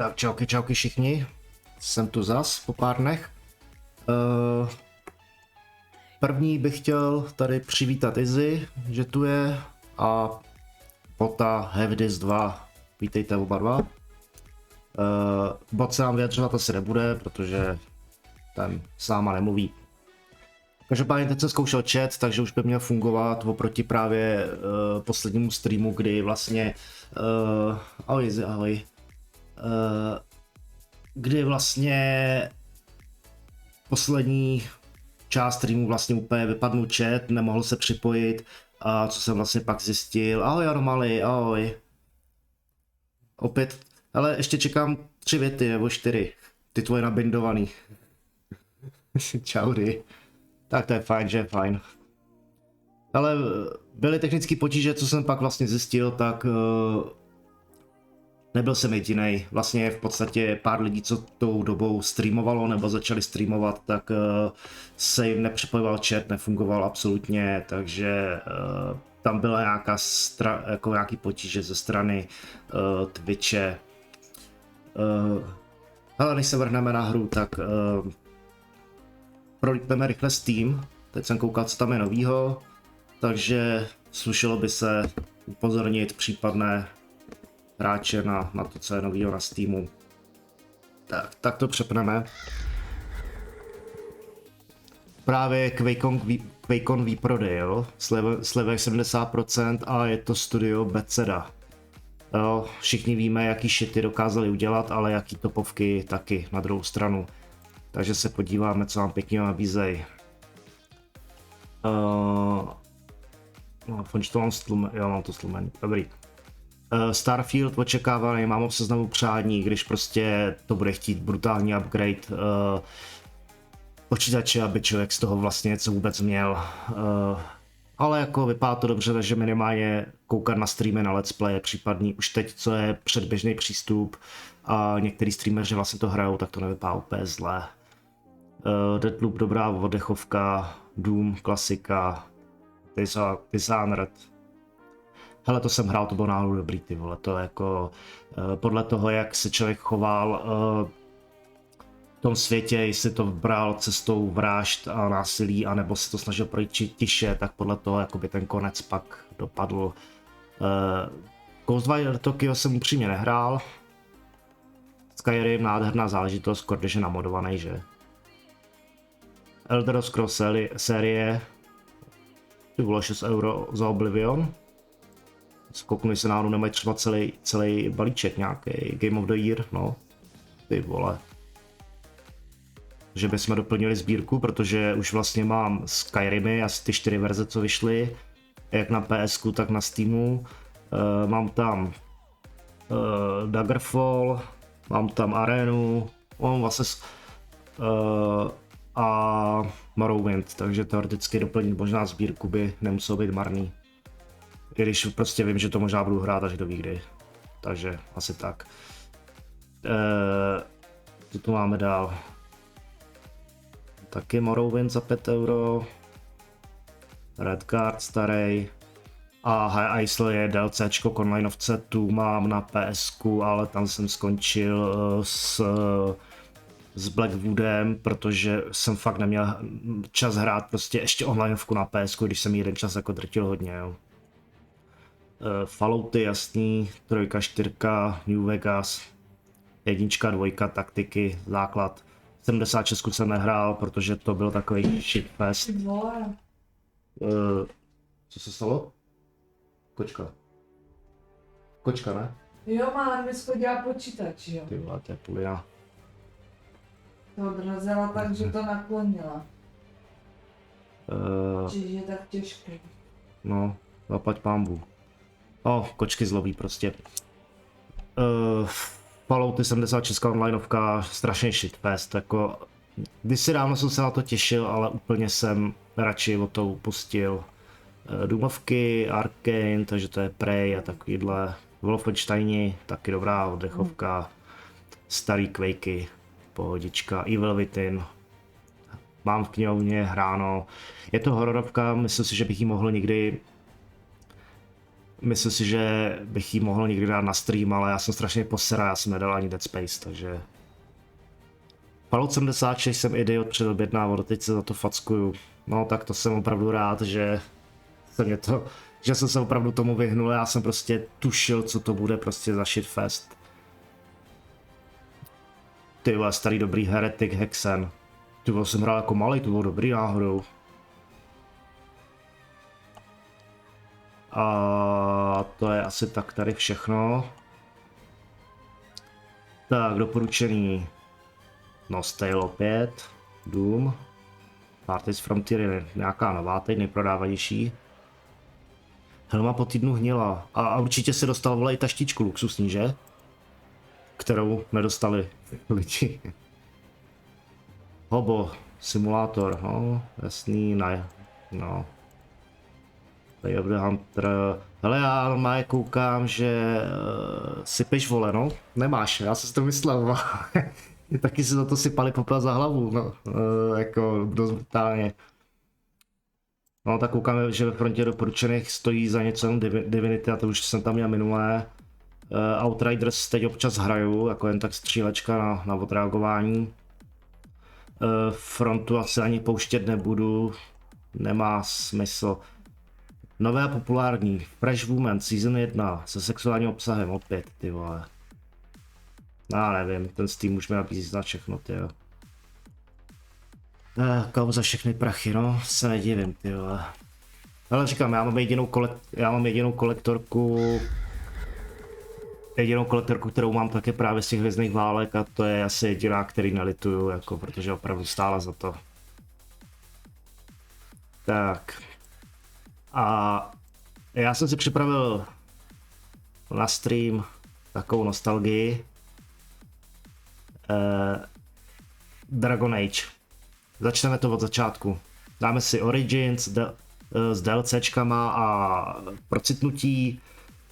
Tak čauky všichni, jsem tu zas po pár dnech. První bych chtěl tady přivítat Izzy, že tu je, a Bota Hevdis 2, vítejte oba dva. Bot se nám vyjadřovat asi nebude, protože ten sáma nemluví. Každopádně teď jsem zkoušel chat, takže už by měl fungovat oproti právě poslednímu streamu, kdy vlastně ahoj Izzy, ahoj. Kdy vlastně poslední část streamu vlastně úplně vypadnul chat, nemohl se připojit, a co jsem vlastně pak zjistil, ahoj Anomaly, ahoj. Opět, ale ještě čekám 3 věty nebo 4, ty tvoje nabindovaný. Čaudy. Tak to je fajn, že je fajn. Ale byly technické potíže, co jsem pak vlastně zjistil, tak nebyl jsem jedinej. Vlastně v podstatě pár lidí, co tou dobou streamovalo nebo začali streamovat, tak se jim nepřipojoval chat, nefungoval absolutně, takže tam byla nějaký potíže ze strany Twitche. Ale než se vrhneme na hru, tak prolítneme rychle Steam. Teď jsem koukal, co tam je novýho, takže slušelo by se upozornit případné hráče na to, co je novýho na Steamu. Tak to přepneme. Právě QuakeCon výprodej, jo? Slevek 70% a je to studio Bethesda. Jo, všichni víme, jaký shity dokázali udělat, ale jaký topovky taky na druhou stranu. Takže se podíváme, co vám pěkně nabízejí. Jo, mám to slumený, dobrý. Starfield očekávaný, mám v seznamu přání, když prostě to bude chtít brutální upgrade počítače, aby člověk z toho vlastně něco vůbec měl. Ale jako vypadá to dobře, takže minimálně koukat na streamy, na let's play případný už teď, co je předběžný přístup a některý streameři vlastně to hrajou, tak to nevypadá úplně zle. Deathloop dobrá oddechovka, Doom klasika, Dishonored. Hele, to jsem hrál, to bylo náhodou dobrý, ty vole, to jako podle toho, jak se člověk choval v tom světě, jestli to bral cestou vražd a násilí, anebo se to snažil projít tiše, tak podle toho jakoby ten konec pak dopadl. Ghostwire Tokyo jsem upřímně nehrál. Skyrim nádherná záležitost, když je namodovaný, že? Elder Scrolls série, ty vole, 6 € za Oblivion. Kouknu, se náhodou nemají třeba celý balíček nějaký, Game of the Year, no, ty vole. Že bychom doplnili sbírku, protože už vlastně mám Skyrimy, asi ty 4 verze, co vyšly, jak na PSku, tak na Steamu. Mám tam Daggerfall, mám tam Arenu, mám vlastně a Morrowind, takže teoreticky doplnit možná sbírku by nemuselo být marný. I když prostě vím, že to možná budu hrát až do kdy. Takže asi tak. Co tu máme dál? Taky Morrowind za 5 €. Redguard starý. A High Isle je DLCčko k onlineovce, tu mám na PSku, ale tam jsem skončil s Blackwoodem, protože jsem fakt neměl čas hrát prostě ještě onlineovku na PSku, když jsem jeden čas jako drtil hodně, jo. Fallouty, jasný, 3, 4, New Vegas, 1, 2, taktiky, základ. 76 jsem nehrál, protože to byl takový shitfest. Co se stalo? Kočka, ne? Jo, má mi schodila počítač, jo. Ty vole, to je půlina. To odrazila tak, že to naklonila. Čiže je tak těžké. No, zaplať pánbů. Kočky zlobí prostě. Fallouty 76 onlineovka, strašně shitfest, jako kdysi dávno jsem se na to těšil, ale úplně jsem radši o to upustil. Doomovky, Arcane, takže to je Prey a takovýhle. Wolfensteini, taky dobrá oddechovka. Starý Quakey, pohodička. Evil Within, mám v knihovně hráno. Je to hororovka, myslím si, že bych ji mohl někdy myslím si, že bych ji mohl někdy dát na stream, ale já jsem strašně posera, já jsem nedal ani Dead Space, takže... Fallout 76 jsem idiot předobjednával, teď se za to fackuju. No tak to jsem opravdu rád, že jsem se opravdu tomu vyhnul, já jsem prostě tušil, co to bude prostě za shitfest. Ty vole, starý dobrý Heretic Hexen. Ty vole, jsem hrál jako malý, to bylo dobrý náhodou. A to je asi tak tady všechno. Tak, doporučený. Nostale opět. Doom. Parties Frontier, nějaká nová, teď nejprodávanější. Helma po týdnu hnila. A určitě se dostal vole i taštičku luxusní, že? Kterou nedostali lidi. Hobo, simulátor, no, jasný, ne, no. Day of the Hunter. Hele, já normálně koukám, že sypeš vole, no, nemáš, já jsem si to myslel, taky si za to sypali popel za hlavu, no, jako dost brutálně. No tak koukám, že ve frontě doporučených stojí za něco jenom Divinity, a to už jsem tam měl minulé. Outriders teď občas hraju, jako jen tak střílečka na odreagování. Frontu asi ani pouštět nebudu, nemá smysl. Nové a populární, Fresh Woman Season 1 se sexuálním obsahem opět, ty vole. Já nevím, ten Steam už mi nabízí znát všechno, ty jo. Kámo za všechny prachy, no, se nedivím, ty vole. Ale říkám, já mám jedinou kolektorku, kterou mám také právě z těch hvězdných válek, a to je asi jediná, který nelituju, jako, protože opravdu stála za to. Tak. A já jsem si připravil na stream takovou nostalgii. Dragon Age. Začneme to od začátku. Dáme si Origins s DLCčkama a procitnutí.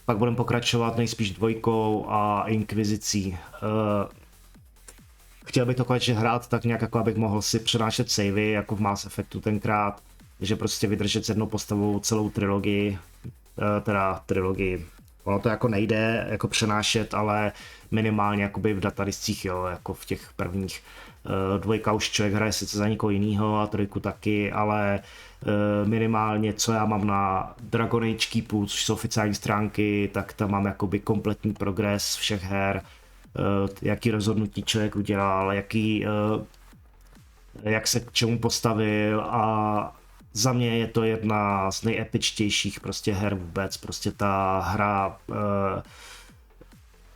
Pak budeme pokračovat nejspíš dvojkou a inkvizicí. Chtěl bych to konečně hrát tak nějak, jako abych mohl si přenášet savey, jako v Mass Effectu tenkrát. že prostě vydržet s jednou postavou celou trilogii, ono to jako nejde jako přenášet, ale minimálně jakoby v datadiscích, jo, jako v těch prvních. Dvojka už člověk hraje sice za někoho jinýho a trojku taky, ale minimálně co já mám na Dragon Age Keepu, což jsou oficiální stránky, tak tam mám jakoby kompletní progres všech her, jaký rozhodnutí člověk udělal, jak se k čemu postavil, a za mě je to jedna z nejepičtějších prostě her vůbec, prostě ta hra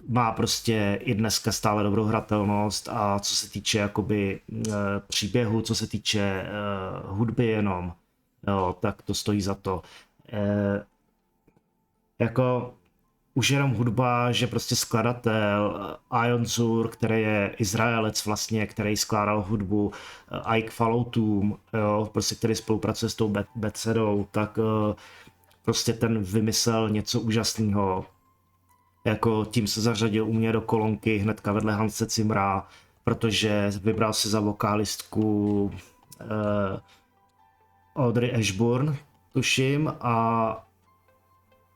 má prostě i dneska stále dobrou hratelnost, a co se týče jakoby příběhu, co se týče hudby jenom, jo, tak to stojí za to. Jako už jenom hudba, že prostě skladatel Ion Zur, který je Izraelec vlastně, který skládal hudbu i k Falloutům, jo, prostě který spolupracuje s tou Bethesdou, tak prostě ten vymyslel něco úžasného. Jako tím se zařadil u mě do kolonky hnedka vedle Hanse Zimmera, protože vybral si za vokálistku Audrey Ashburn, tuším, a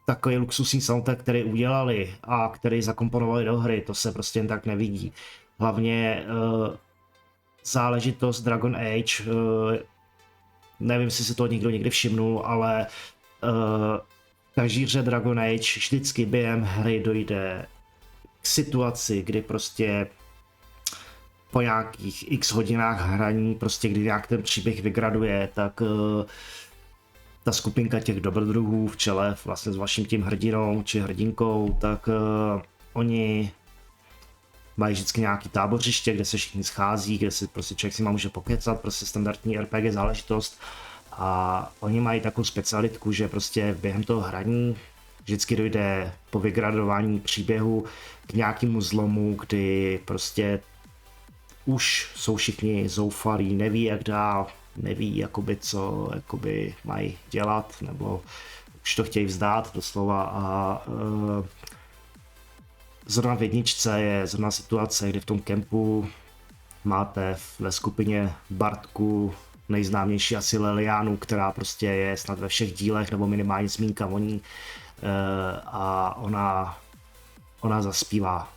takový luxusní soundtrack, který udělali a který zakomponovali do hry, to se prostě jen tak nevidí. Hlavně záležitost Dragon Age, nevím, jestli si to někdo někdy všimnul, ale každý hře Dragon Age vždycky během hry dojde k situaci, kdy prostě po nějakých x hodinách hraní, prostě kdy nějak ten příběh vygraduje, tak ta skupinka těch dobrodruhů v čele vlastně s vaším tím hrdinou či hrdinkou, tak oni mají vždycky nějaký tábořiště, kde se všichni schází, kde si prostě člověk si má může pokecat, prostě standardní RPG záležitost, a oni mají takovou specialitku, že prostě během toho hraní vždycky dojde po vygradování příběhu k nějakému zlomu, kdy prostě už jsou všichni zoufalí, neví jak dál, neví jakoby co jakoby mají dělat, nebo už to chtějí vzdát doslova, a zrovna v jedničce je zrovna situace, kdy v tom kempu máte ve skupině Bartku nejznámější asi Lilianu, která prostě je snad ve všech dílech, nebo minimálně zmínka o ní. A ona zaspívá.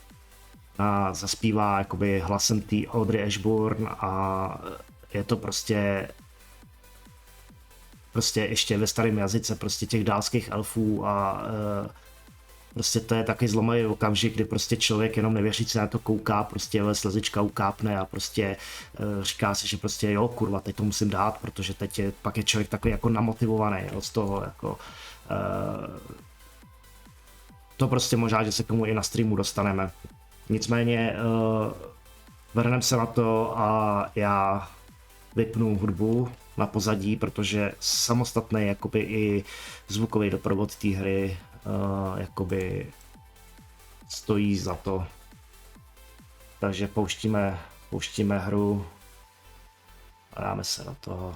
Zaspívá jakoby hlasem té Audrey Hepburn a je to prostě ještě ve starém jazyce prostě těch dálských elfů a prostě to je taky zlomový okamžik, kdy prostě člověk jenom nevěřící na to kouká, prostě slzička ukápne a prostě říká si, že prostě jo, kurva, teď to musím dát, protože pak je člověk takový jako namotivovaný, jo, z toho jako to prostě možná, že se k tomu i na streamu dostaneme. Nicméně vrhneme se na to a já vypnu hudbu na pozadí, protože samostatný jakoby i zvukový doprovod té hry jakoby stojí za to. Takže pouštíme hru a dáme se na to.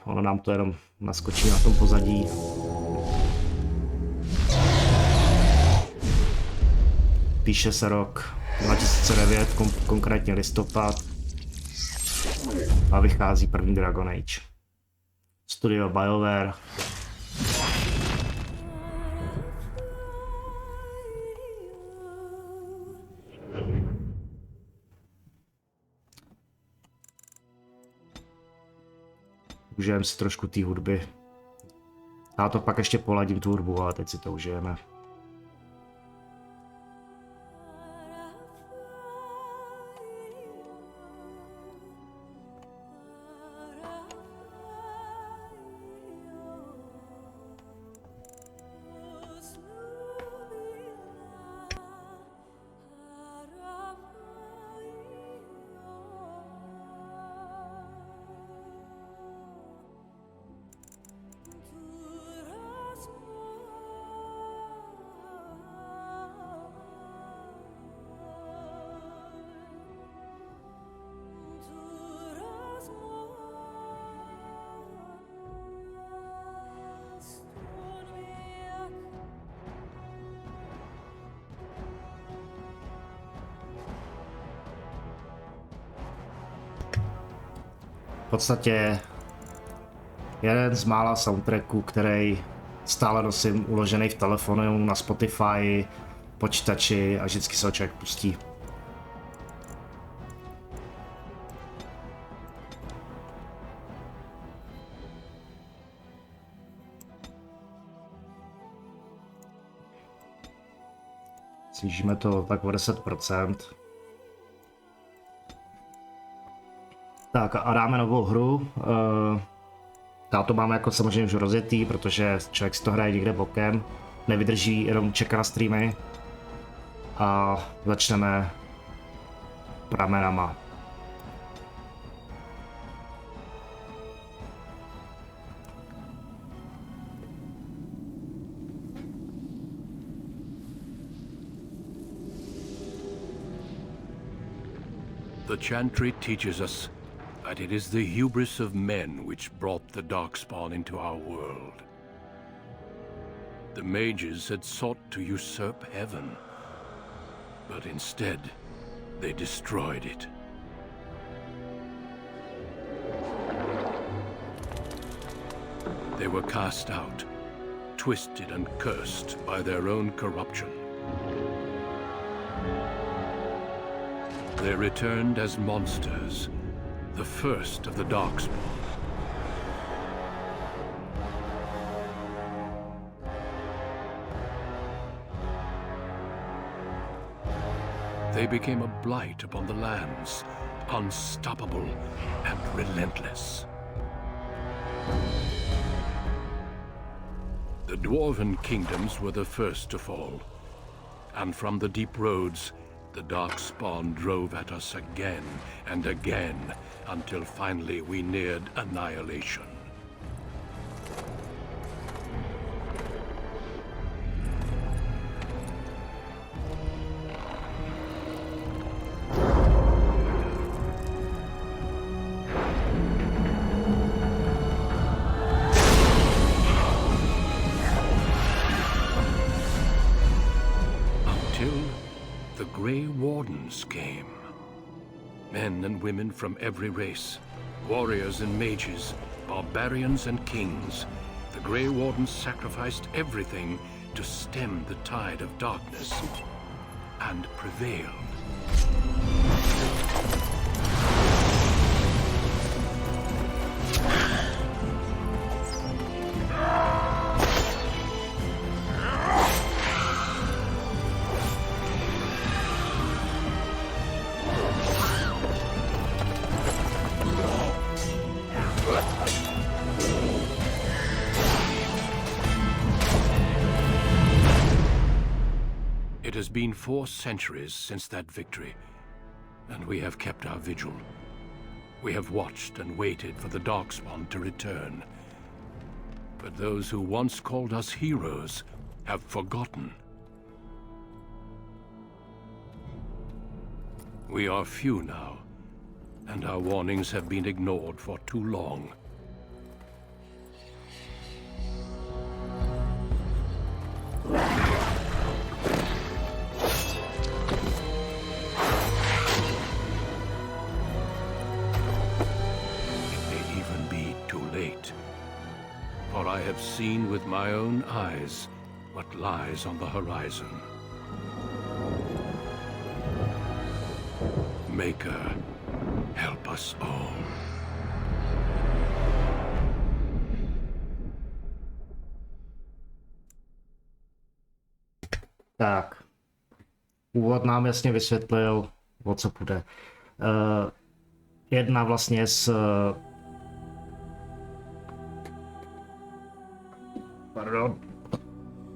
Ono nám to jenom naskočí na tom pozadí. Píše se rok 2009, konkrétně listopad, a vychází první Dragon Age. Studio BioWare. Užijeme si trošku té hudby. Já to pak ještě poladím tu hudbu, ale teď si to užijeme. V podstatě jeden z mála soundtracků, který stále nosím uložený v telefonu, na Spotify, počítači a vždycky se ho člověk pustí. Snížíme to tak o 10%. Tak a dáme novou hru. Já to máme jako samozřejmě už rozjetý, protože člověk si to hraje někde bokem, nevydrží, jenom čeká na streamy. A začneme pramenama. The chantry teaches us that it is the hubris of men which brought the darkspawn into our world. The mages had sought to usurp heaven, but instead they destroyed it. They were cast out, twisted and cursed by their own corruption. They returned as monsters, the first of the darkspawn. They became a blight upon the lands, unstoppable and relentless. The dwarven kingdoms were the first to fall, and from the deep roads, the darkspawn drove at us again and again, until finally we neared annihilation. Until the Grey Wardens came. Men and women from every race, warriors and mages, barbarians and kings. The Grey Wardens sacrificed everything to stem the tide of darkness, and prevailed. It has been 4 centuries since that victory, and we have kept our vigil. We have watched and waited for the Darkspawn to return. But those who once called us heroes have forgotten. We are few now, and our warnings have been ignored for too long. For I have seen with my own eyes what lies on the horizon. Maker, help us all. Tak. Úvod nám jasně vysvětlil, o co půjde. Jedna vlastně z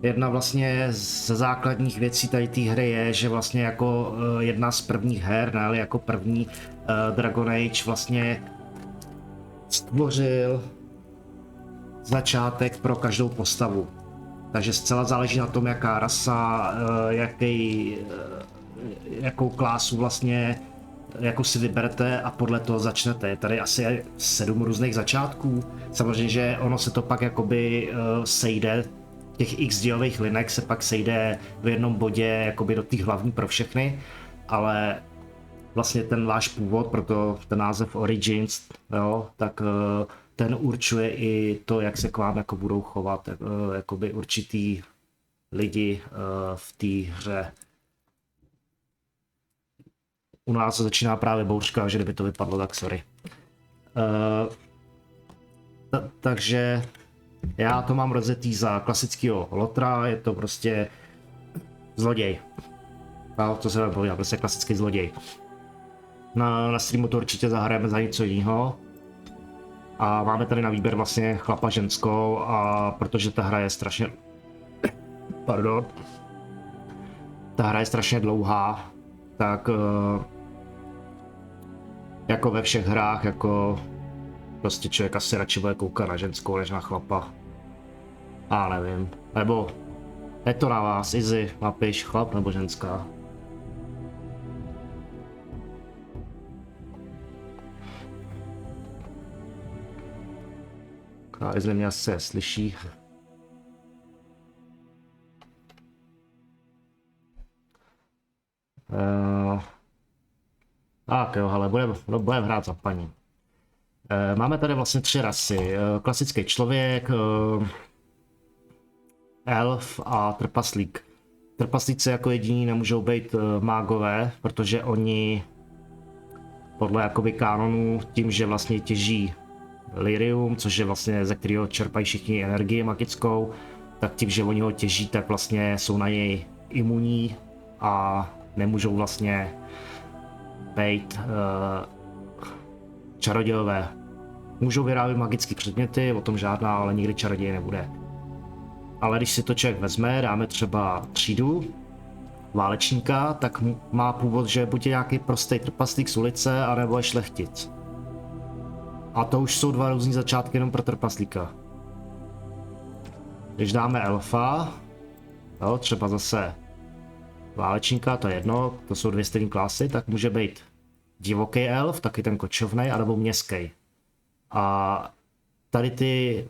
Jedna vlastně ze základních věcí tady té hry je, že vlastně jako jedna z prvních her, ne, jako první Dragon Age vlastně stvořil začátek pro každou postavu. Takže zcela záleží na tom, jaká rasa, jakou klásu vlastně jako si vyberete a podle toho začnete. Je tady asi 7 různých začátků. Samozřejmě, že ono se to pak jakoby sejde, těch x dílových linek se pak sejde v jednom bodě jakoby do těch hlavní pro všechny, ale vlastně ten váš původ, proto ten název Origins, jo, tak ten určuje i to, jak se k vám jako budou chovat jakoby určitý lidi v té hře. U nás se začíná právě bouřka, že kdyby to vypadlo, tak sorry. Takže já to mám rozjetý za klasického lotra, je to prostě zloděj. No, to se povídá, prostě klasický zloděj. Na streamu to určitě zahrajeme za něco jiného. A máme tady na výběr vlastně chlapa ženskou, a protože ta hra je strašně... Pardon. Ta hra je strašně dlouhá, tak jako ve všech hrách, jako prostě člověk asi radši bude koukat na ženskou než na chlapa. A nevím, nebo je to na vás, Izzy, napiš chlap nebo ženská. A Izzy mě asi slyší. Tak jo, ale budeme hrát za paní. Máme tady vlastně 3 rasy. Klasický člověk, elf a trpaslík. Trpaslíci jako jediní nemůžou být mágové, protože oni podle jakoby kánonu tím, že vlastně těží lyrium, což je vlastně ze kterého čerpají všichni energii magickou, tak tím, že oni ho těží, tak vlastně jsou na něj imunní a nemůžou vlastně být čarodějové. Můžou vyrábět magické předměty, o tom žádná, ale nikdy čaroděj nebude. Ale když si to člověk vezme, dáme třeba třídu válečníka, tak má původ, že buď je nějaký prostý trpaslík z ulice, anebo je šlechtic. A to už jsou 2 různý začátky jenom pro trpaslíka. Když dáme elfa, jo, třeba zase válečníka, to je jedno, to jsou 2 stejné klasy, tak může být divoký elf, taky ten kočovnej, anebo městský. A tady ty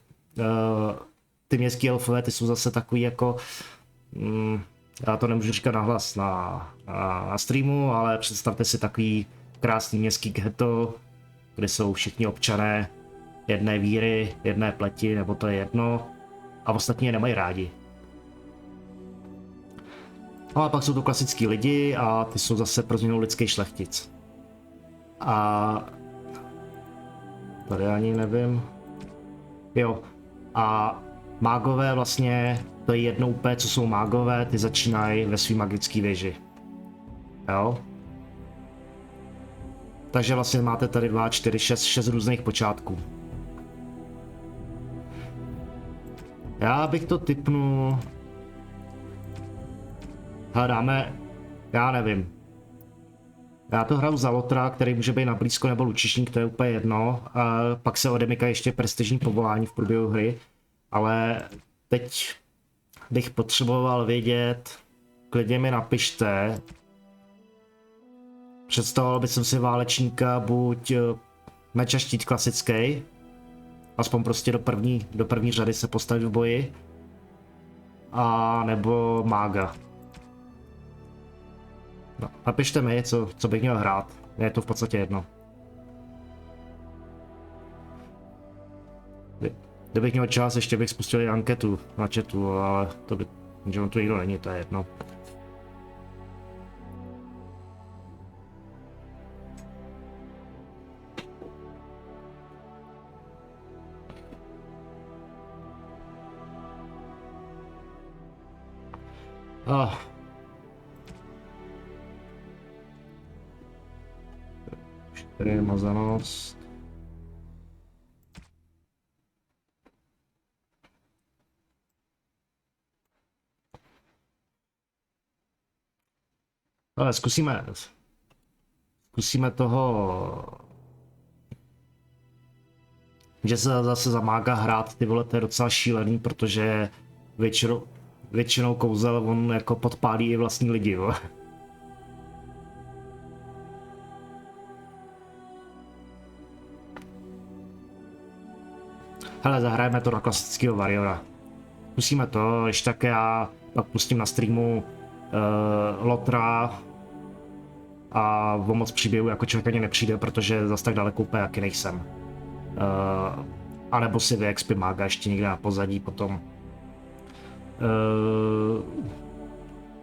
městský elfové, ty jsou zase takový jako, já to nemůžu říkat nahlas na streamu, ale představte si takový krásný městský ghetto, kde jsou všichni občané jedné víry, jedné pleti, nebo to je jedno, a ostatní je nemají rádi. No a pak jsou to klasický lidi a ty jsou zase pro změnu lidský šlechtic. A tady ani nevím. Jo. A mágové vlastně, to je jedno úplně, co jsou mágové, ty začínají ve svý magický věži. Jo. Takže vlastně máte tady 2, 4, 6 různých počátků. Já bych to tipnul. Dáme, já nevím. Já to hraju za lotra, který může být na blízko nebo lučišník, to je úplně jedno. A pak se odemykají ještě prestižní povolání v průběhu hry. Ale teď bych potřeboval vědět, klidně mi napište. Představoval bych si válečníka buď meč a štít klasický, aspoň prostě do první řady se postavit v boji, a nebo mága. No, napište mi, co bych měl hrát, je to v podstatě jedno. Kdybych měl čas, ještě bych spustil i anketu na chatu, ale to by, že on tu nikdo není, to je jedno. Tady je mazanost. Ale zkusíme toho, že se zase za mága hrát, ty vole, to je docela šílený, protože většinou kouzel on jako podpálí i vlastní lidi, jo. Hele, zahrajeme to na klasického variora. Zkusíme to, ještě tak já pak pustím na streamu lotra a o moc příběhu jako člověk ani nepřijde, protože zase tak daleko úplně jaký nejsem. A nebo si vyexpy mága ještě někde na pozadí potom.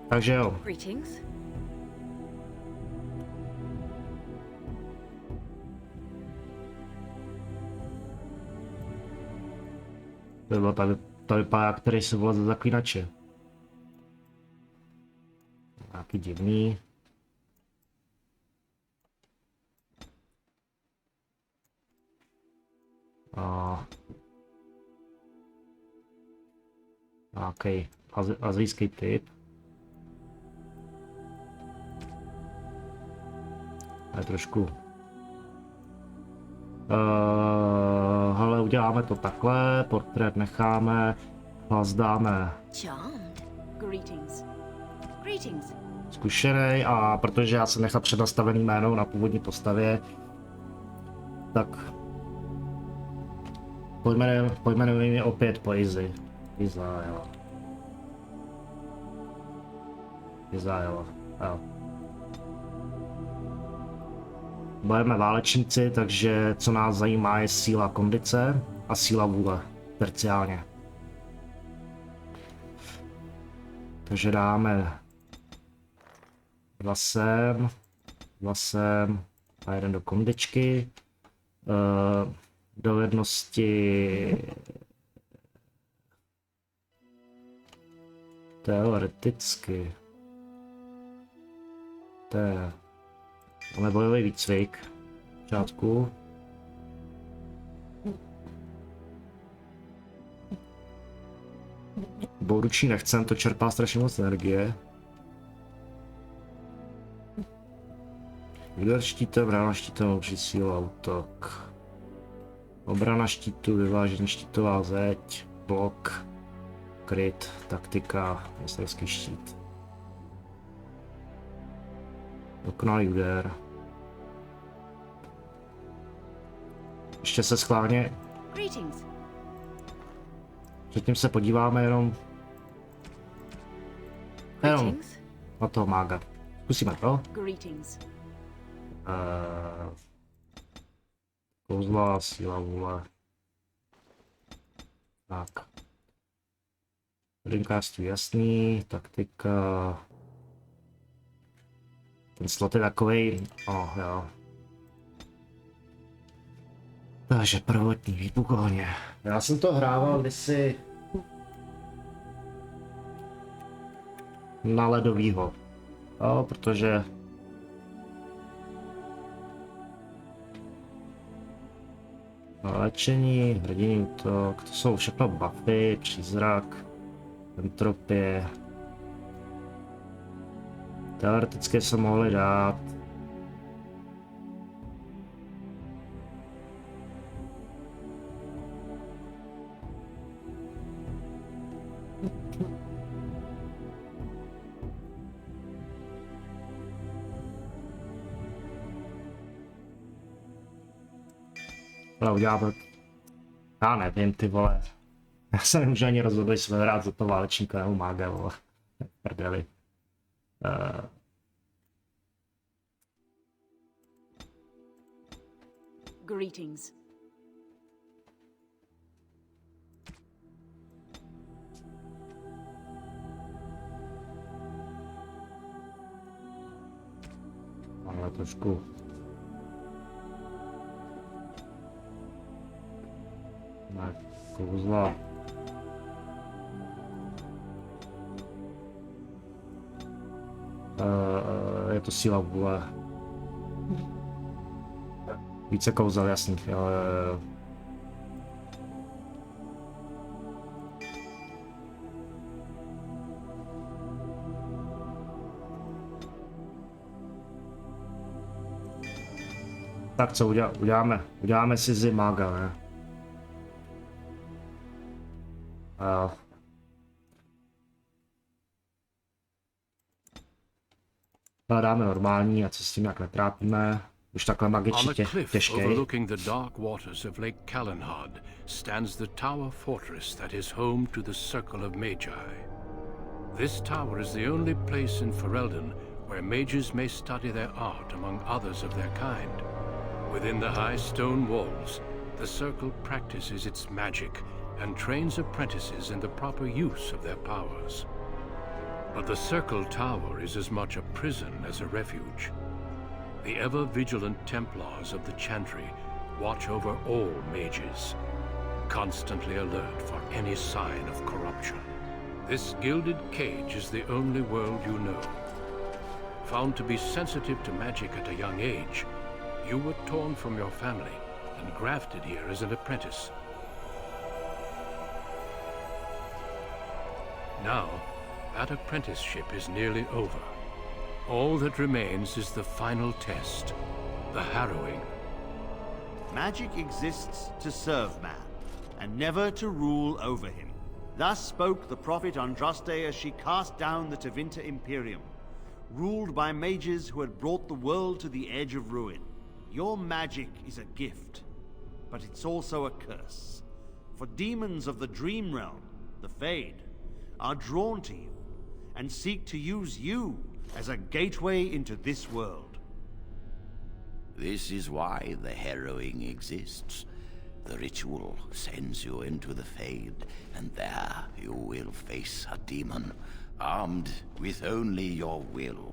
Takže jo. To bylo ta vypadá, který se volá za zaklínače. Nějaký divný. Nějaký azijský typ. Je trošku. Hele, uděláme to takhle, portrét necháme, hlas dáme zkušenej, a protože já jsem nechal přednastavený jméno na původní postavě, tak pojmenujeme je opět po Izzy. Izaela. Jo. Budeme válečníci, takže co nás zajímá je síla kondice a síla vůle, terciálně. Takže dáme dva sem a jeden do kondičky. Dovednosti teoreticky. To je. Máme bojový výcvik v počátku. Bouručí nechcem, to čerpá strašně moc energie. Úder štítem, obrana štítem, obří síla, útok. Obrana štítu, vyvážení štítová zeď, blok, kryt, taktika, mistrovský štít. Dokonalý úder. Ještě se schválně. Předtím se podíváme jenom na toho mága. Zkusíme to. Kouzla, síla vůle. Tak. Drinkářství jasný, taktika. Ten slot je takovej, jo. Takže prvotní výbuch ohně. Já jsem to hrával kdysi na ledovýho. Jo, protože léčení, hrdinný útok, to jsou všechno buffy, přízrak, entropie. Teoreticky se mohli dát. Ale uděláme. Já nevím, ty vole. Já se nemůžu ani rozhodnout, jestli jsme hrát za to válečníka nebo mága, vole. Prdeli. Greetings. Ale trošku. Tak, kouzla. Je to síla vůle. Více kouzel, jasný, jo. Tak co uděláme? Uděláme si zimága, ne? Dáme normální, a co s tím jak netrápíme. Už takhle On magicky a cliff těžký. overlooking the dark waters of Lake Calenhad stands the tower fortress that is home to the Circle of Magi. This tower is the only place in Ferelden where mages may study their art among others of their kind. Within the high stone walls, the Circle practices its magic and trains apprentices in the proper use of their powers. But the Circle Tower is as much a prison as a refuge. The ever-vigilant Templars of the Chantry watch over all mages, constantly alert for any sign of corruption. This gilded cage is the only world you know. Found to be sensitive to magic at a young age, you were torn from your family and grafted here as an apprentice. Now, that apprenticeship is nearly over. All that remains is the final test, the harrowing. Magic exists to serve man, and never to rule over him. Thus spoke the prophet Andraste as she cast down the Tevinter Imperium, ruled by mages who had brought the world to the edge of ruin. Your magic is a gift, but it's also a curse. For demons of the dream realm, the Fade, are drawn to you, and seek to use you as a gateway into this world. This is why the harrowing exists. The ritual sends you into the Fade, and there you will face a demon, armed with only your will.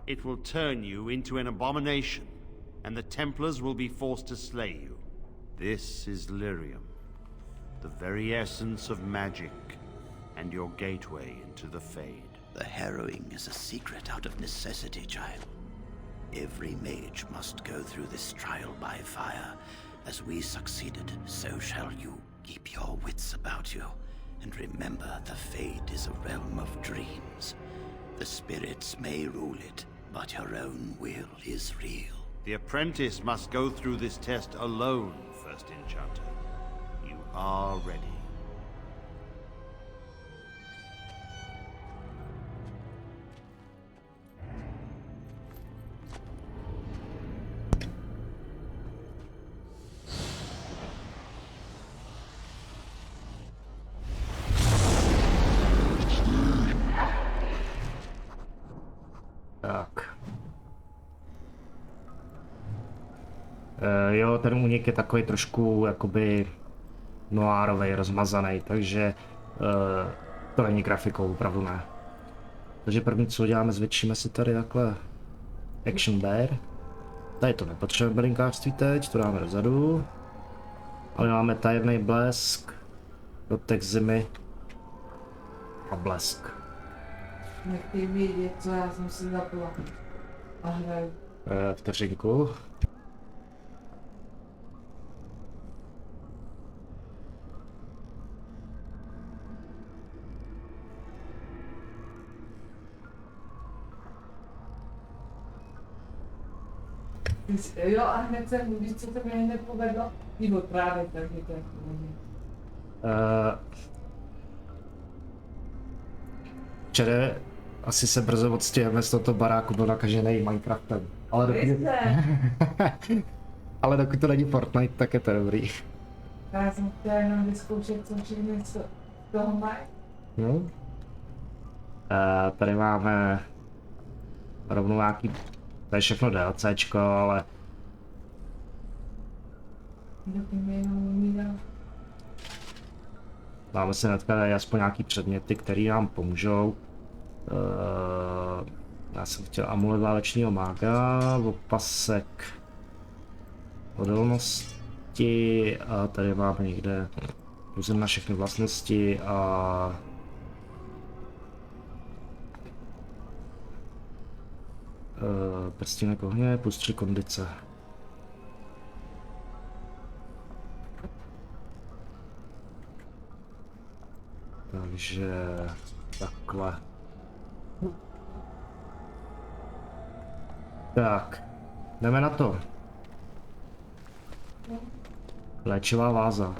It will turn you into an abomination, and the Templars will be forced to slay you. This is Lyrium, the very essence of magic, and your gateway into the Fade. The harrowing is a secret out of necessity, child. Every mage must go through this trial by fire. As we succeeded, so shall you. Keep your wits about you, and remember the Fade is a realm of dreams. The spirits may rule it, but your own will is real. The apprentice must go through this test alone, First Enchanter. You are ready. Jo, ten únik je takový trošku jakoby noárovej, rozmazaný, takže to není grafikou, opravdu ne. Takže první, co uděláme, zvětšíme si tady takhle action bar. Tady to nepotřebujeme bylinkářství teď, to dáme dozadu. Ale máme tajemný blesk, dotek zimy a blesk. Nechtěj vědět, co já jsem si zapla. A hraju. Vteřinku. Jo, a hned jsem, víš, co se mi hned povedlo? Nebo právě takže to je Včera asi se brzo odstěhujeme z tohoto baráku, byl nakažený Minecraftem. Ale dokud to není Fortnite, tak je to dobrý. Já jsem chtěla jenom vyzkoušet, co všechny z toho mají. No. Tady máme rovnou nějaký, to je všechno DLCčko, ale Dokud mi jenom umírá. máme si hnedka tady aspoň nějaký předměty, které nám pomůžou. Já jsem chtěl amulet válečního mága, opasek odolnosti a tady máme někde růzem na všechny vlastnosti a prstínek ohně plus 3 kondice. Takže takhle. Tak, jdeme na to. Léčivá váza.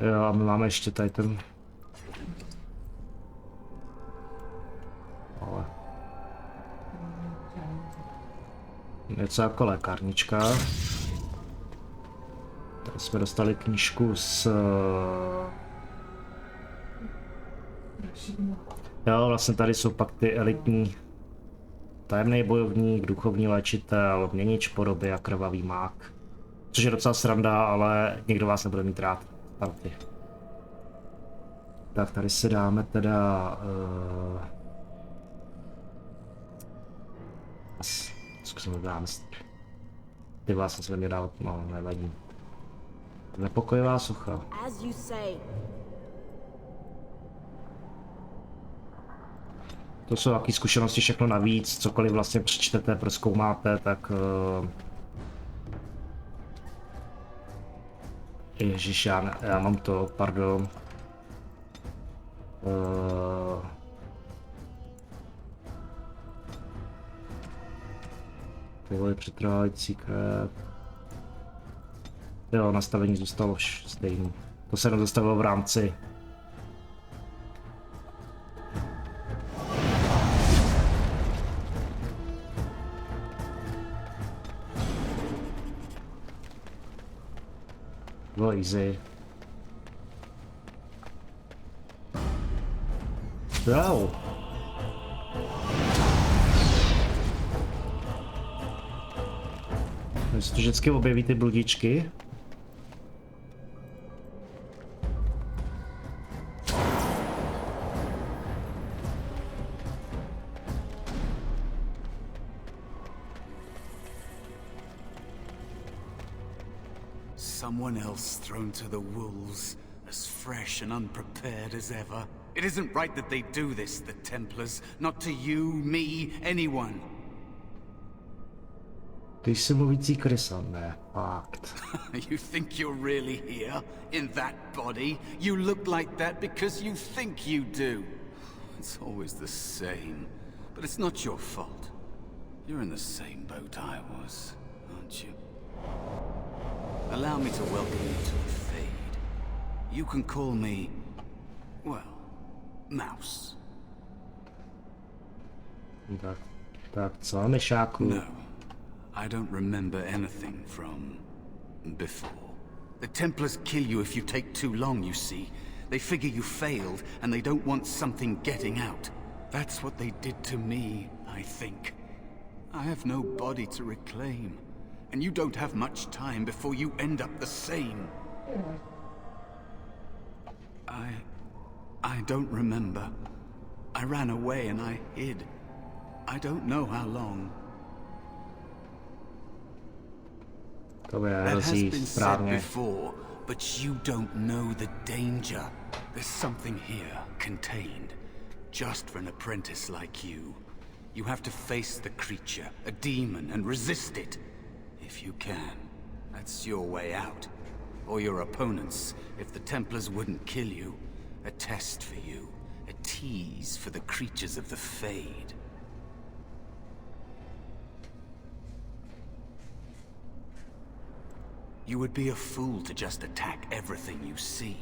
Jo, a my máme ještě tady ten... Ale... Něco jako lékárnička. Tady jsme dostali knížku s... Jo, vlastně tady jsou pak ty elitní tajemný bojovník, duchovní léčitel, měnič podoby a krvavý mák. Což je docela sranda, ale někdo vás nebude mít rád. Party. Tak tady si dáme teda... Zkusíme dáme... Ty vás jsem se mě dal, no nevadí. Nepokojivá socha. To jsou taky zkušenosti, všechno navíc, cokoliv vlastně přečtete, prozkoumáte, tak... Ježiš, já mám to, pardon. Tohle přetrvávající krev. Jo, nastavení zůstalo stejný. To se nedostavilo v rámci. Bylo easy. Wow. Když to vždycky objeví ty bludičky. Someone else thrown to the wolves, as fresh and unprepared as ever. It isn't right that they do this, the Templars. Not to you, me, anyone. Ty jsi mluvící krysa, ne, fakt. You think you're really here, in that body? You look like that because you think you do. It's always the same, but it's not your fault. You're in the same boat I was, aren't you? Allow me to welcome you to the Fade. You can call me, well, Mouse. Tak co, myšáku? No, I don't remember anything from before. The Templars kill you if you take too long, you see. They figure you failed, and they don't want something getting out. That's what they did to me, I think. I have no body to reclaim, and you don't have much time before you end up the same. I don't remember. I ran away and I hid. I don't know how long. To je That has hrozí been said správně. before, but you don't know the danger. There's something here, contained, just for an apprentice like you. You have to face the creature, a demon, and resist it. If you can. That's your way out. Or your opponent's, if the Templars wouldn't kill you. A test for you. A tease for the creatures of the Fade. You would be a fool to just attack everything you see.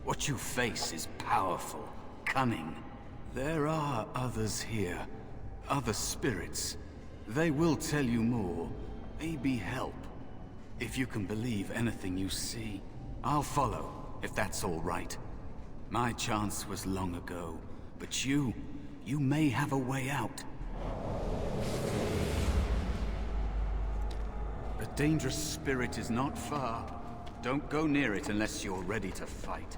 What you face is powerful, cunning. There are others here. Other spirits. They will tell you more. Maybe help. If you can believe anything you see. I'll follow, if that's all right. My chance was long ago. But you may have a way out. The dangerous spirit is not far. Don't go near it unless you're ready to fight.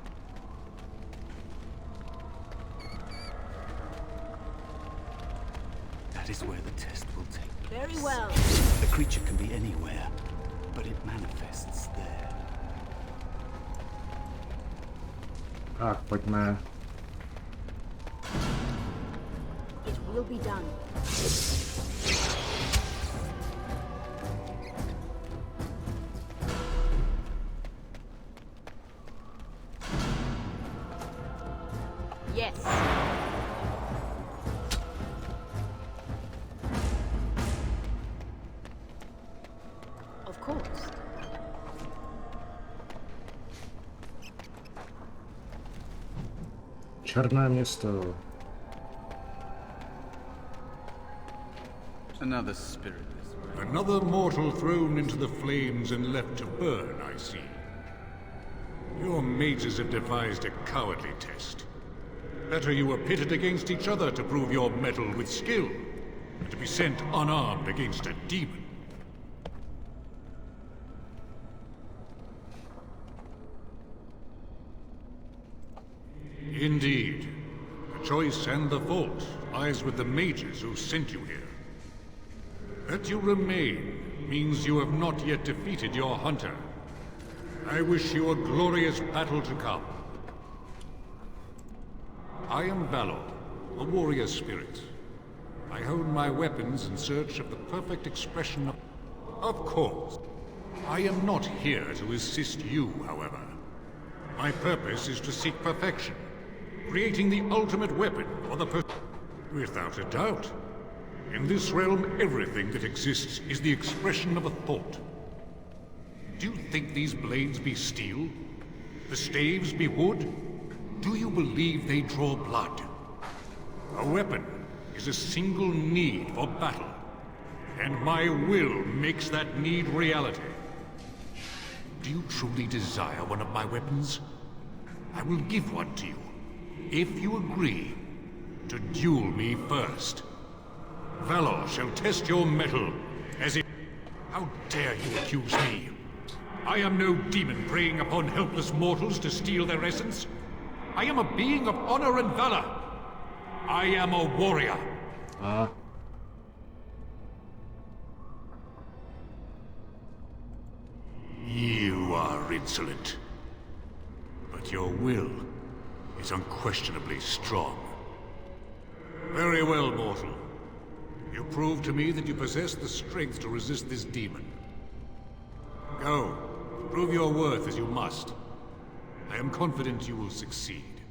That is where the test will take place. Very well. The creature can be anywhere, but it manifests there. Tak, pojďme. It will be done. Yes. Of course. Černé město. Another spirit this way. Another mortal thrown into the flames and left to burn, I see. Your mages have devised a cowardly test. Better you were pitted against each other to prove your mettle with skill, than to be sent unarmed against a demon. Indeed. The choice and the fault lies with the mages who sent you here. That you remain means you have not yet defeated your hunter. I wish you a glorious battle to come. I am Valor, a warrior spirit. I hone my weapons in search of the perfect expression of... Of course. I am not here to assist you, however. My purpose is to seek perfection, creating the ultimate weapon for the Without a doubt. In this realm, everything that exists is the expression of a thought. Do you think these blades be steel? The staves be wood? Do you believe they draw blood? A weapon is a single need for battle, and my will makes that need reality. Do you truly desire one of my weapons? I will give one to you, if you agree to duel me first. Valor shall test your mettle as if... How dare you accuse me? I am no demon preying upon helpless mortals to steal their essence. I am a being of honor and valor. I am a warrior. You are insolent. But your will is unquestionably strong. Very well, mortal. You prove to me that you possess the strength to resist this demon. Go. Prove your worth as you must. I am confident you will succeed.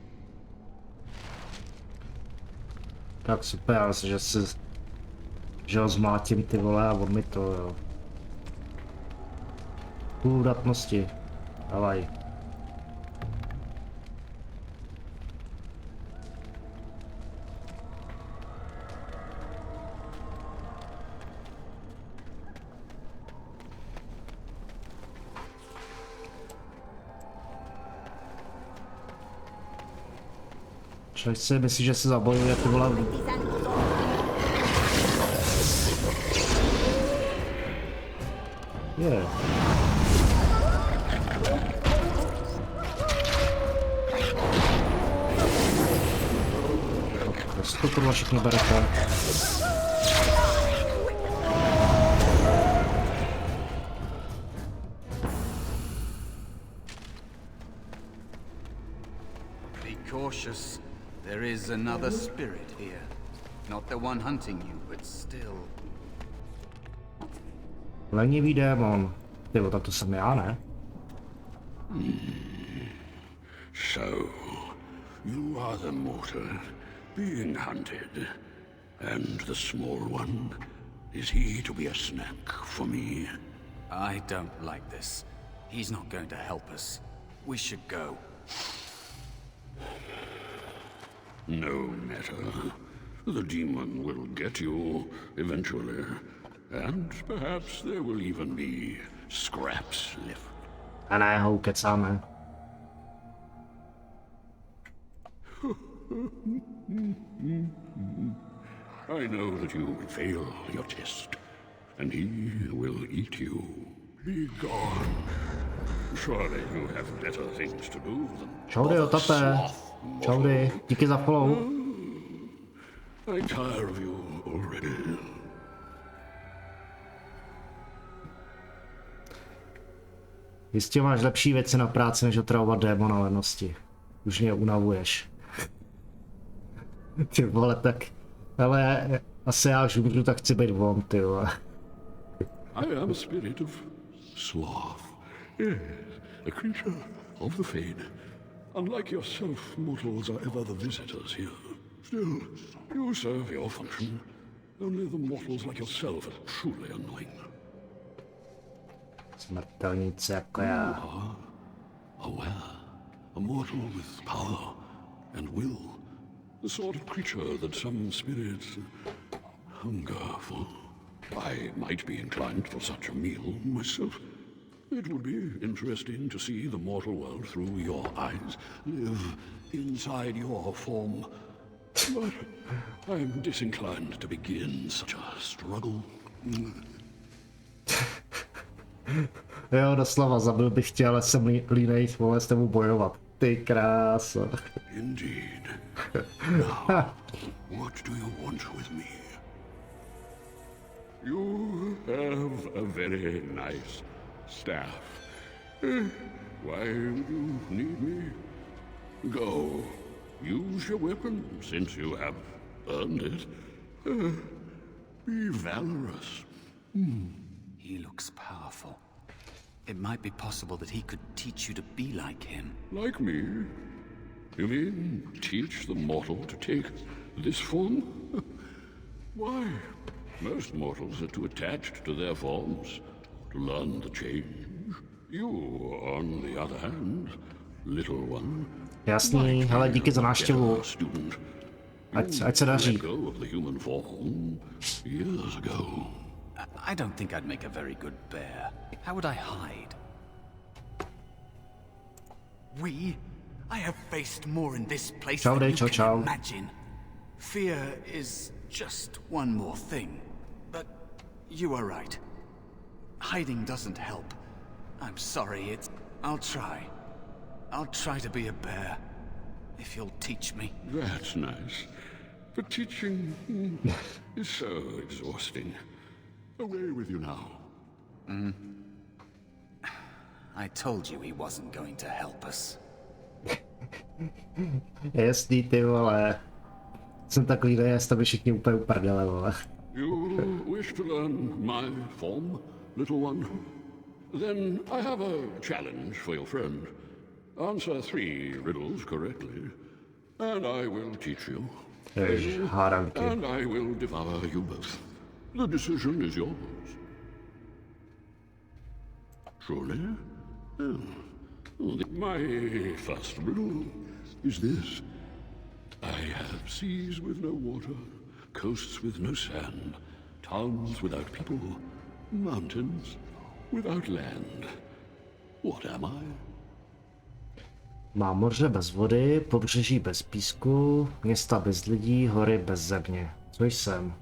Tak super, že ho zmátím ty vole a on mi to, jo. Půl datnosti. Davaj. Člověk si myslí, že se zabojuje ty vole. These animals are Je. Prostě to kurva všichni berete. Be cautious. There is another spirit here. Not the one hunting you, but still. Lenivý démon. Tyvo, tak to jsem já, ne? So, you are the mortal being hunted. And the small one, is he to be a snack for me? I don't like this. He's not going to help us. We should go. No matter. The demon will get you eventually. And perhaps there will even be scraps left. A ne, ho kecáme. I know that you will fail your test, and he will eat you. Be gone. Surely you have better things to do than Čaudy, otape. Čaudy, díky za follow. I tire of you already. Jistě máš lepší věci na práci, než otravovat démona lenosti. Už mě unavuješ. Ty vole, tak... Ale asi já už umřu, tak chci být von, ty vole. I am a spirit of sloth. Yes, a creature of the fade. Unlike yourself, mortals are ever the visitors here. Still, you serve your function. Only the mortals like yourself are truly annoying. Smrtelnice jako já. Aware, a mortal with power and will. The sort of creature that some spirits hunger for. I might be inclined for such a meal myself. It would be interesting to see the mortal world through your eyes, live inside your form. But I'm disinclined to begin such a struggle. Jo, doslova, zabil bych tě, ale jsem línej, vole, s tebou bojovat. Ty krása. Indeed. Now, what do you want with me? You have a very nice staff. Why would you need me? Go. Use your weapon, since you have earned it. Be valorous. He looks powerful. It might be possible that he could teach you to be like him. Like me? You mean teach the mortal to take this form? Why? Most mortals are too attached to their forms to learn the change. You, on the other hand, little one. Jasný, hele, díky za návštěvu. Ať se daří. I don't think I'd make a very good bear. How would I hide? I have faced more in this place than you can imagine. Fear is just one more thing. But you are right. Hiding doesn't help. I'm sorry, I'll try. I'll try to be a bear, if you'll teach me. That's nice. But teaching is so exhausting. Away with you now. I told you he wasn't going to help us. Jasný, ty vole. Jsem takový nejist, aby všichni úplně uprdele, vole. You wish to learn my form, little one? Then I have a challenge for your friend. Answer 3 riddles correctly, and I will teach you. And I will devour you both. The decision is yours. Surely? My first riddle is this. I have seas with no water, coasts with no sand, towns without people, mountains without land. What am I? Má moře bez vody, pobřeží bez písku, města bez lidí, hory bez země. Co jsem?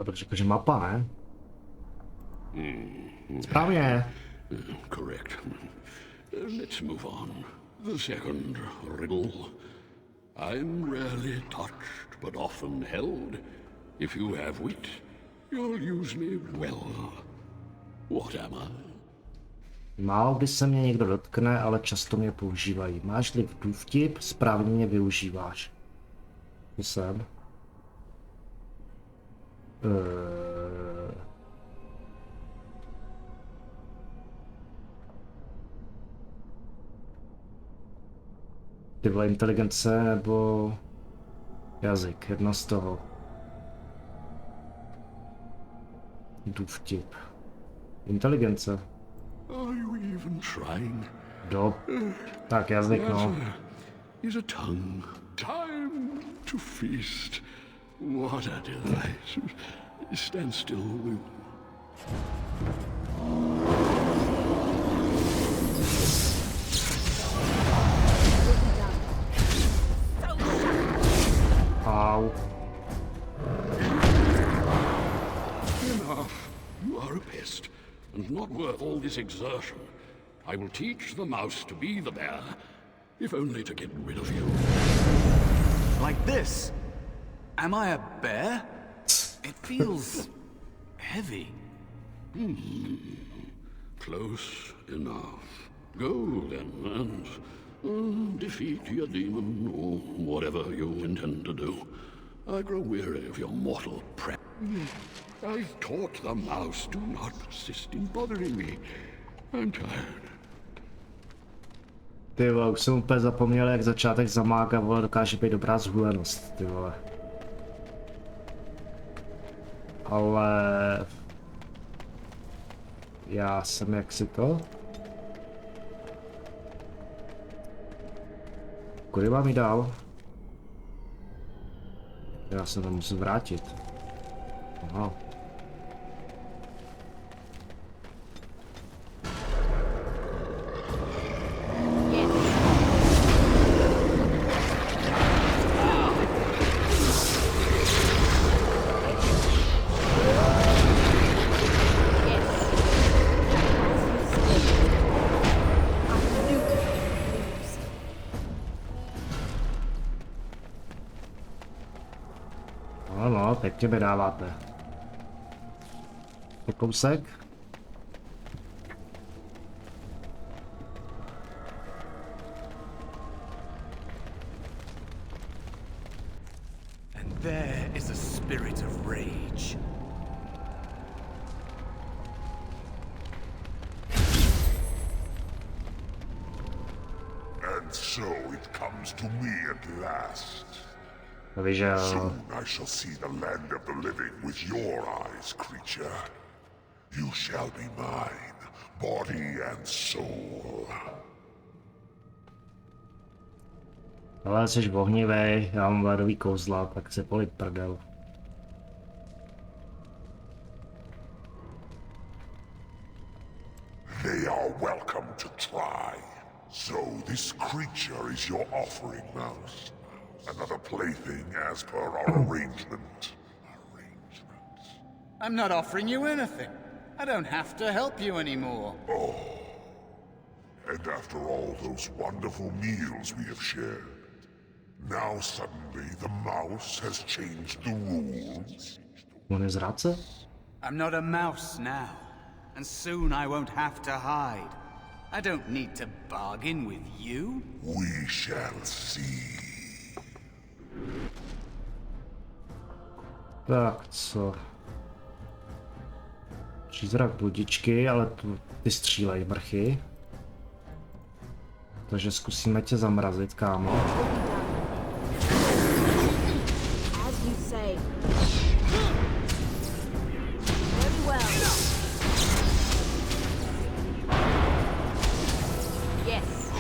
Abych řekl, že mapa, ne? Správně. Correct. Let's move on. The second riddle. I'm rarely touched, but often held. If you have wit, you'll use me well. What am I? Málo kdy se mě někdo dotkne, ale často mě používají. Máš-li vtip, správně mě využíváš. To jsem. Ty vole, inteligence nebo jazyk, jedno z toho. Vtip. Inteligence. Are you even trying? Tak jazyk, no. Is a tongue. Time to feast. What a delight. Stand still. Au. Enough. You are a pest, and not worth all this exertion. I will teach the mouse to be the bear, if only to get rid of you. Like this? Am I a bear? It feels heavy. Close enough. Go then and defeat your demon, or whatever you intend to do. I grow weary of your mortal prep. I've taught the mouse, do not persist in bothering me. I'm tired. Ty vole, už jsem úplně zapomněl, jak začátek zamáka, vole, dokáže být dobrá zhulenost, ty vole. Ale... Já jsem jaksi to? Kudy mám jí dál? Já se tam musím vrátit. Aha. No, pěkně mi dáváte. Kousek. And there is a spirit of rage. And so it comes to me at last. Vyžel. Soon I shall see the land of the living with your eyes, creature. You shall be mine, body and soul. Ale jsi ohnivej, já mám ledový kouzla, tak se polit prdel. They are welcome to try. So this creature is your offering, mouse. Another plaything as per our arrangement. I'm not offering you anything. I don't have to help you anymore. And after all those wonderful meals we have shared, now suddenly the mouse has changed the rules? On je zrádce? I'm not a mouse now, and soon I won't have to hide. I don't need to bargain with you. We shall see. Tak co? Přízrak budičky, ale ty střílej mrchy. Takže zkusíme tě zamrazit, kámo. As you say. Very well. Yes.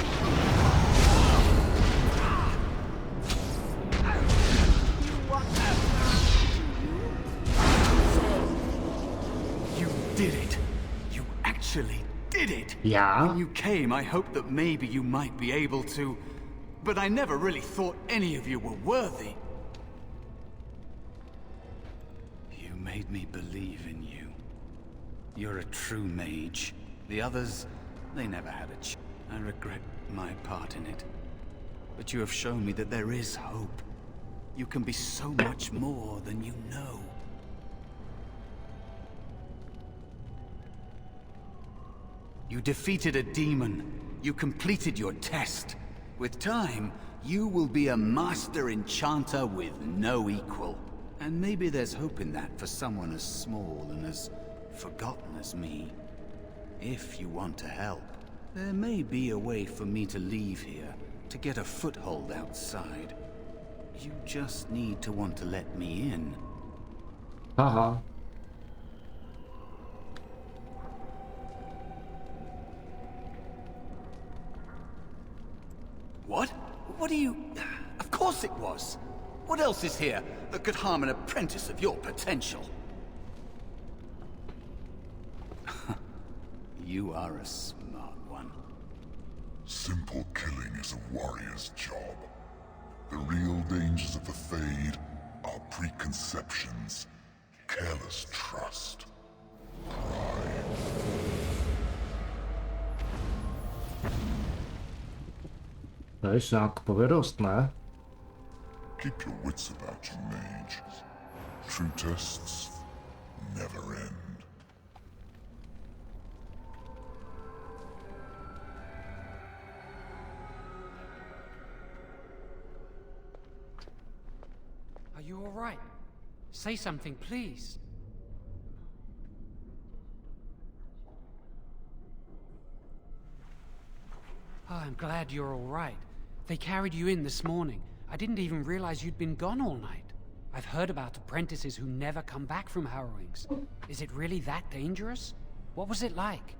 You did it. You actually did it. Já? When you came, I hoped that maybe you might be able to, but I never really thought any of you were worthy. made me believe in you. You're a true mage. The others, they never had a chance. I regret my part in it. But you have shown me that there is hope. You can be so much more than you know. You defeated a demon. You completed your test. With time, you will be a master enchanter with no equal. And maybe there's hope in that for someone as small and as forgotten as me. If you want to help, there may be a way for me to leave here, to get a foothold outside. You just need to want to let me in. Haha. What? What are you... Of course it was! What else is here that could harm an apprentice of your potential? You are a smart one. Simple killing is a warrior's job. The real dangers of the Fade are preconceptions, careless trust, pride. To je nějak povědost, ne? Keep your wits about you, mage. True tests never end. Are you all right? Say something, please. Oh, I'm glad you're all right. They carried you in this morning. I didn't even realize you'd been gone all night. I've heard about apprentices who never come back from harrowings. Is it really that dangerous? What was it like?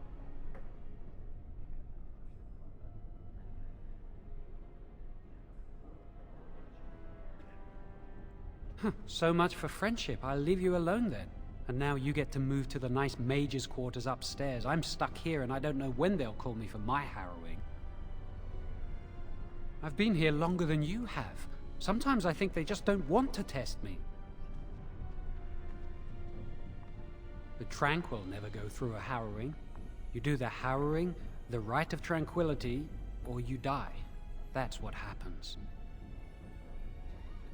So much for friendship. I'll leave you alone then. And now you get to move to the nice mage's quarters upstairs. I'm stuck here and I don't know when they'll call me for my harrowing. I've been here longer than you have. Sometimes I think they just don't want to test me. The tranquil never go through a harrowing. You do the harrowing, the rite of tranquility, or you die. That's what happens.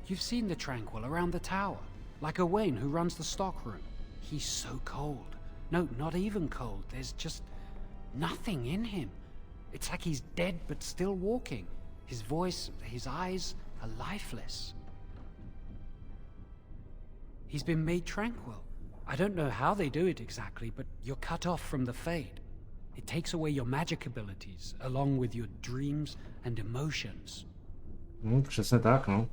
You've seen the tranquil around the tower, like Owain who runs the stockroom. He's so cold. No, not even cold. There's just nothing in him. It's like he's dead but still walking. His voice, his eyes are lifeless. He's been made tranquil. I don't know how they do it exactly, but you're cut off from the Fade. It takes away your magic abilities, along with your dreams and emotions. Přesně tak, no.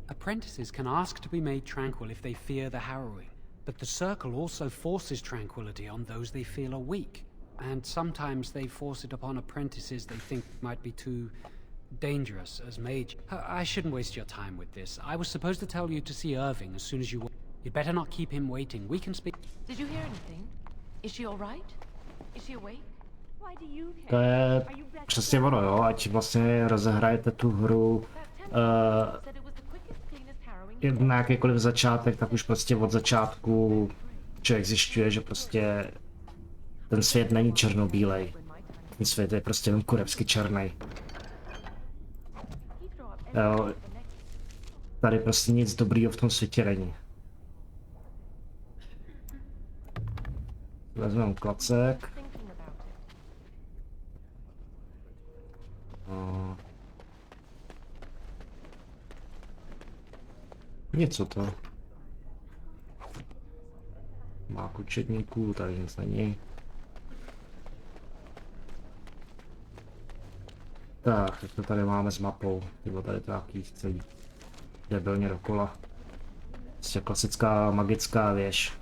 Apprentices can ask to be made tranquil if they fear the harrowing, but the Circle also forces tranquility on those they feel are weak. And sometimes they force it upon apprentices they think might be too dangerous as mage. I shouldn't waste your time with this. I was supposed to tell you to see Irving as soon as you... You'd better not keep him waiting. We can speak... Did you hear anything? Is she all right? Is she awake? Why do you care? To je přesně ono, jo, ať vlastně rozehrajete tu hru na jakýkoliv začátek, tak už prostě od začátku člověk zjišťuje, že prostě ten svět není černobílej. Ten svět je prostě jen kurevsky černý. Jo, tady prostě nic dobrýho v tom světě není. Vezmeme klacek. Něco to. Má učedníků, tady nic není. Tak, jak to tady máme s mapou. Nebo tady to nějaký celý debilně dokola. Prostě klasická magická věž.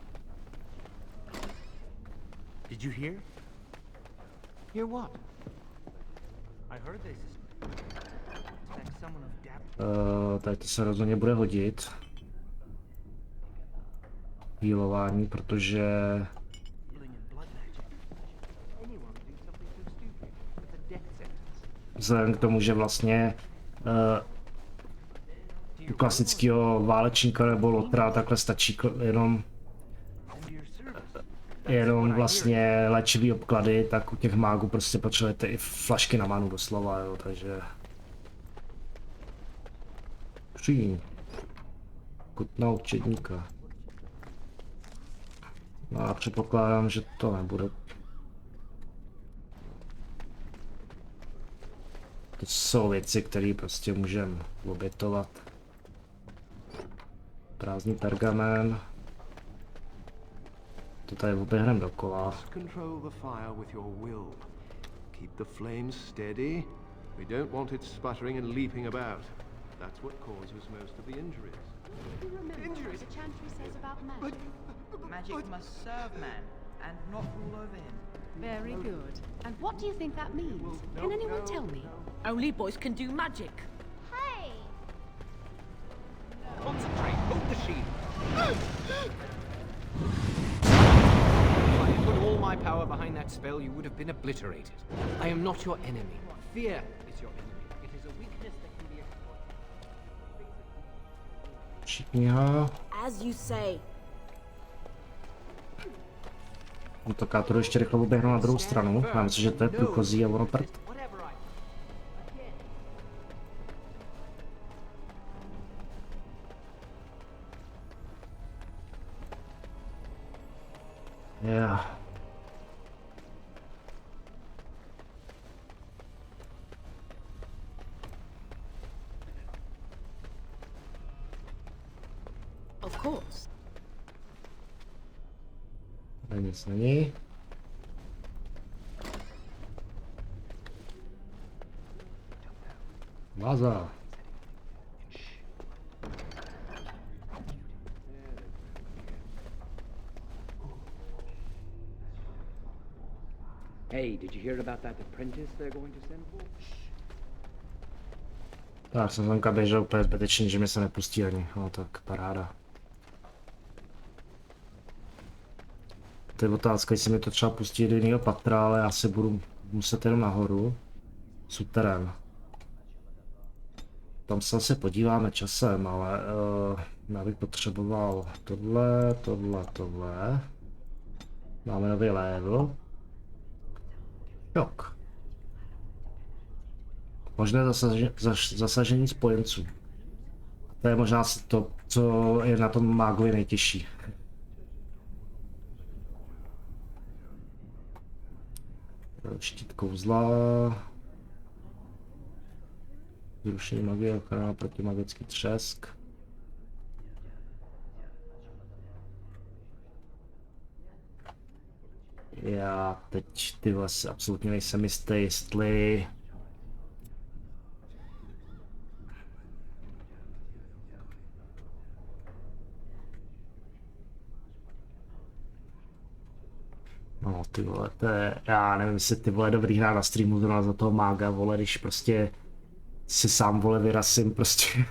Did you hear? Hear what? I heard this. Tady to se rozhodně bude hodit. Healování, protože vzhledem k tomu, že vlastně klasického válečníka nebo lotra, takhle stačí jenom vlastně léčivý obklady, tak u těch mágů prostě potřebujete i flašky na manu doslova, jo, takže... Přijím. Kutna učedníka. No a předpokládám, že to nebude. To jsou věci, které prostě můžeme obětovat. Prázdný pergamen. To tady oběhneme dokola. Control the fire with your will. Keep the flames steady. We don't want it sputtering and leaping about. That's what causes most of the injuries. Injuries? The chantry says about magic. Magic must serve man and not rule over him. Very good. And what do you think that means? Can anyone tell me? Only boys can do magic. Hey! Concentrate. Hold the shield. If I had put all my power behind that spell, you would have been obliterated. I am not your enemy. Fear is your enemy. It is a weakness that can be exploited. Všichni ho. As you say. No tak já to ještě rychle oběhnu na druhou stranu. Já myslím, že to je průchozí a ono prd. Yeah. Of course. Tady nic není. Váza. Hey, did you hear about that apprentice they're going to send for? Tak jsem tamka běžel úplně zbytečně, že mi se nepustí ani. No tak paráda. To je otázka, jestli mi to třeba pustí do jiného patra, ale já si budu muset jenom nahoru. Suterén. Tam se asi podíváme časem, ale já bych potřeboval tohle. Máme nový level. Jok. Možné zasažení spojenců. To je možná to, co je na tom mágovi nejtěžší. Štít kouzla. Zrušení magie, ochrana proti magický třesk. Já teď ty vlastně absolutně nejsem jistý, jestli... No ty vole, to je, já nevím, jestli ty vole dobrý hrát na streamu zrovna za toho mága, vole, když prostě si sám, vole, vyrasím prostě.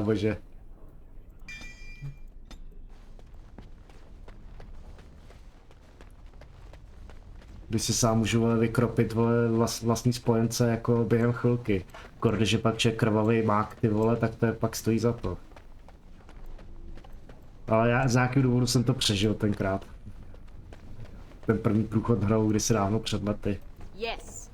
Bože. Když si sám můžu, vole, vykropit, vole, vlastní spojence jako během chvilky. Když je pak krvavý mák, ty vole, tak to je pak stojí za to. Ale já z nějakého důvodu jsem to přežil tenkrát. Ten první průchod hrou, kdy se dávno před lety. Yes.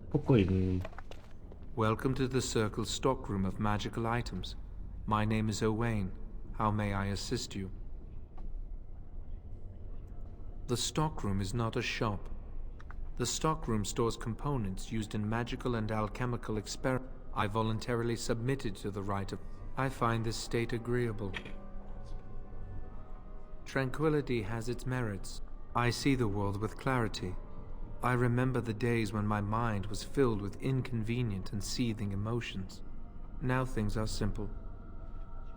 Pokojný. Welcome to the Circle's stockroom of magical items. My name is Owain. How may I assist you? The stockroom is not a shop. The stockroom stores components used in magical and alchemical experiments. I voluntarily submitted to the right of... I find this state agreeable. Tranquility has its merits. I see the world with clarity. I remember the days when my mind was filled with inconvenient and seething emotions. Now things are simple.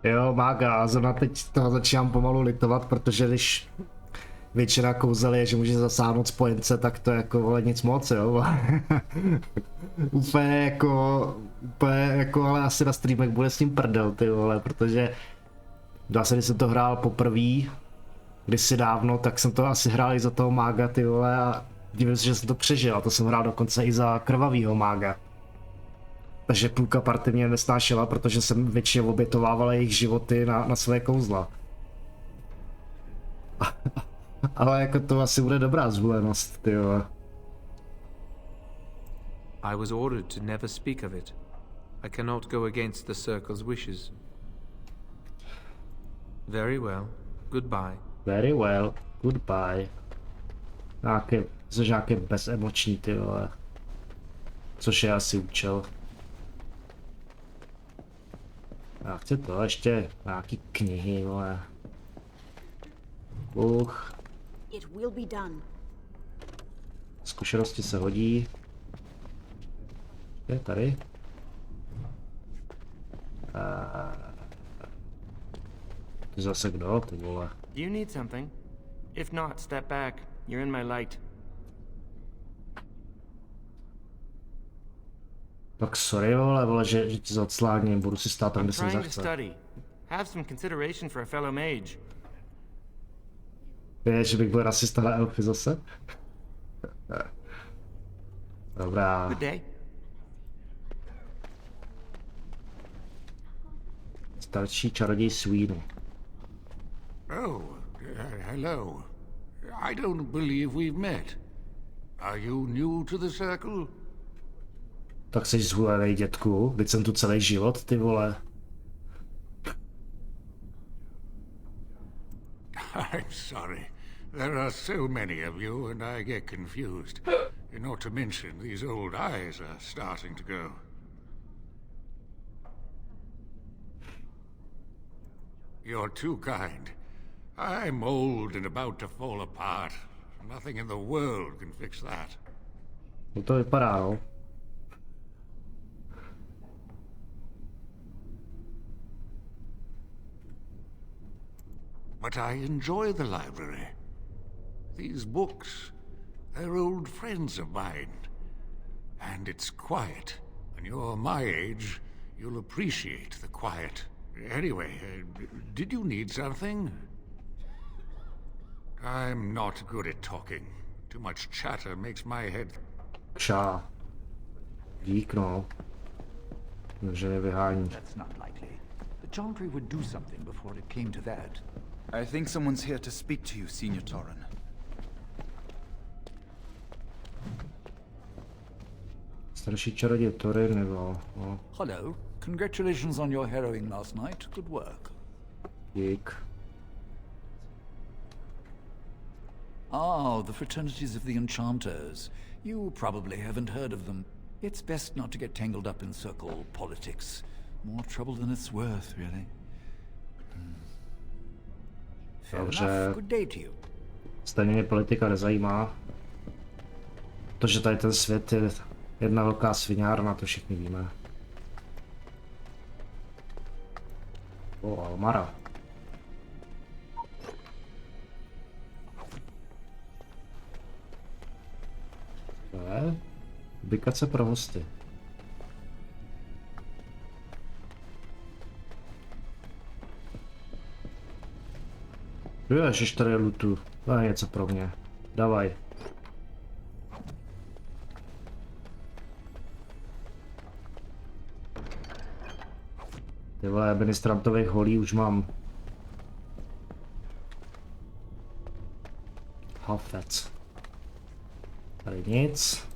Jo, mága, a zrovna teď toho začínám pomalu litovat, protože když většina kouzel je, že může zasáhnout spojence, tak to je jako, vole, nic moc, jo. úplně jako, ale asi na streamech bude s tím prdel, ty vole, protože Zase, když jsem to hrál poprvé, kdysi dávno, tak jsem to asi hrál i za toho mága, ty vole, a divím se, že jsem to přežil, a to jsem hrál dokonce i za krvavýho mága. Takže půlka party mě nesnášela, protože jsem většinou obětovával jejich životy na své kouzla. Ale jako to asi bude dobrá zvolenost, ty vole. I was ordered to never speak of it. I cannot go against the Circle's wishes. Very well. Goodbye. Very well. Goodbye. Nějaké bezemoční, ty vole. Což je asi účel. Já chci to, ještě nějaký knihy, vole. It will be done. Zkušenosti se hodí. Je tady. Ty zase kdo, ty vole? You need something? If not, step back. You're in my light. Tak sorry, vole, že ti zacláním, budu si stát tam, kde jsem zachce. Have some consideration for a fellow mage. Je, že bych byl rasista na elfy zase? Dobrá. Good day. Starší čaroděj Svínu. Oh, hello. I don't believe we've met. Are you new to the circle? Tak seš zhulenej, dětku. Teď jsem tu celý život, ty vole. I'm sorry. There are so many of you and I get confused. Not to mention these old eyes are starting to go. You're too kind. I'm old and about to fall apart. Nothing in the world can fix that. No to vypadá, no. But I enjoy the library. These books, they're old friends of mine. And it's quiet. When you're my age, you'll appreciate the quiet. Anyway, did you need something? I'm not good at talking. Too much chatter makes my head... Čá. Dík, no. Že nevyhání. That's not likely. The Chantry would do something before it came to that. I think someone's here to speak to you, Senior Torren. Starší čaroděj Torin, nebo... No. Hello. Congratulations on your harrowing last night. Good work. Dík. Oh, the fraternities of the Enchanters. You probably haven't heard of them. It's best not to get tangled up in circle politics. More trouble than it's worth, really. Dobře. Good day to you. Stejně mě politika nezajímá. To, že tady ten svět je jedna velká sviňárna, to všichni víme. Almara. To je ubikace pro hosty. Ježiš, tady je lootu. To je něco pro mě. Davaj. Ty vole, administrantových holí už mám. Hafec. Tady nic.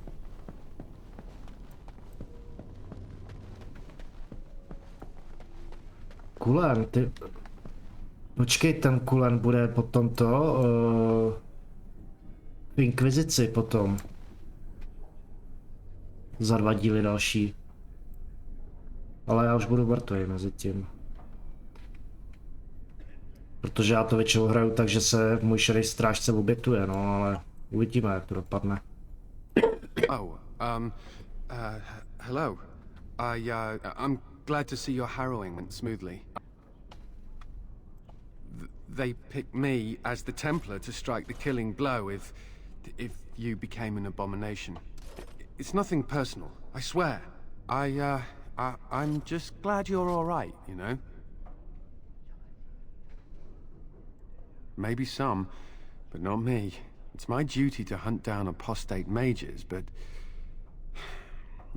Kulen, ty... Počkej, ten kulen bude potom to... v inkvizici potom. Za 2 díly další. Ale já už budu mrtvý mezi tím. Protože já to většinou hraju tak, že se můj šedý strážce obětuje, no, ale uvidíme, jak to dopadne. Hello. I'm glad to see your harrowing went smoothly. They picked me as the Templar to strike the killing blow if you became an abomination. It's nothing personal, I swear. I'm just glad you're all right, you know? maybe some, but not me. It's my duty to hunt down apostate mages, but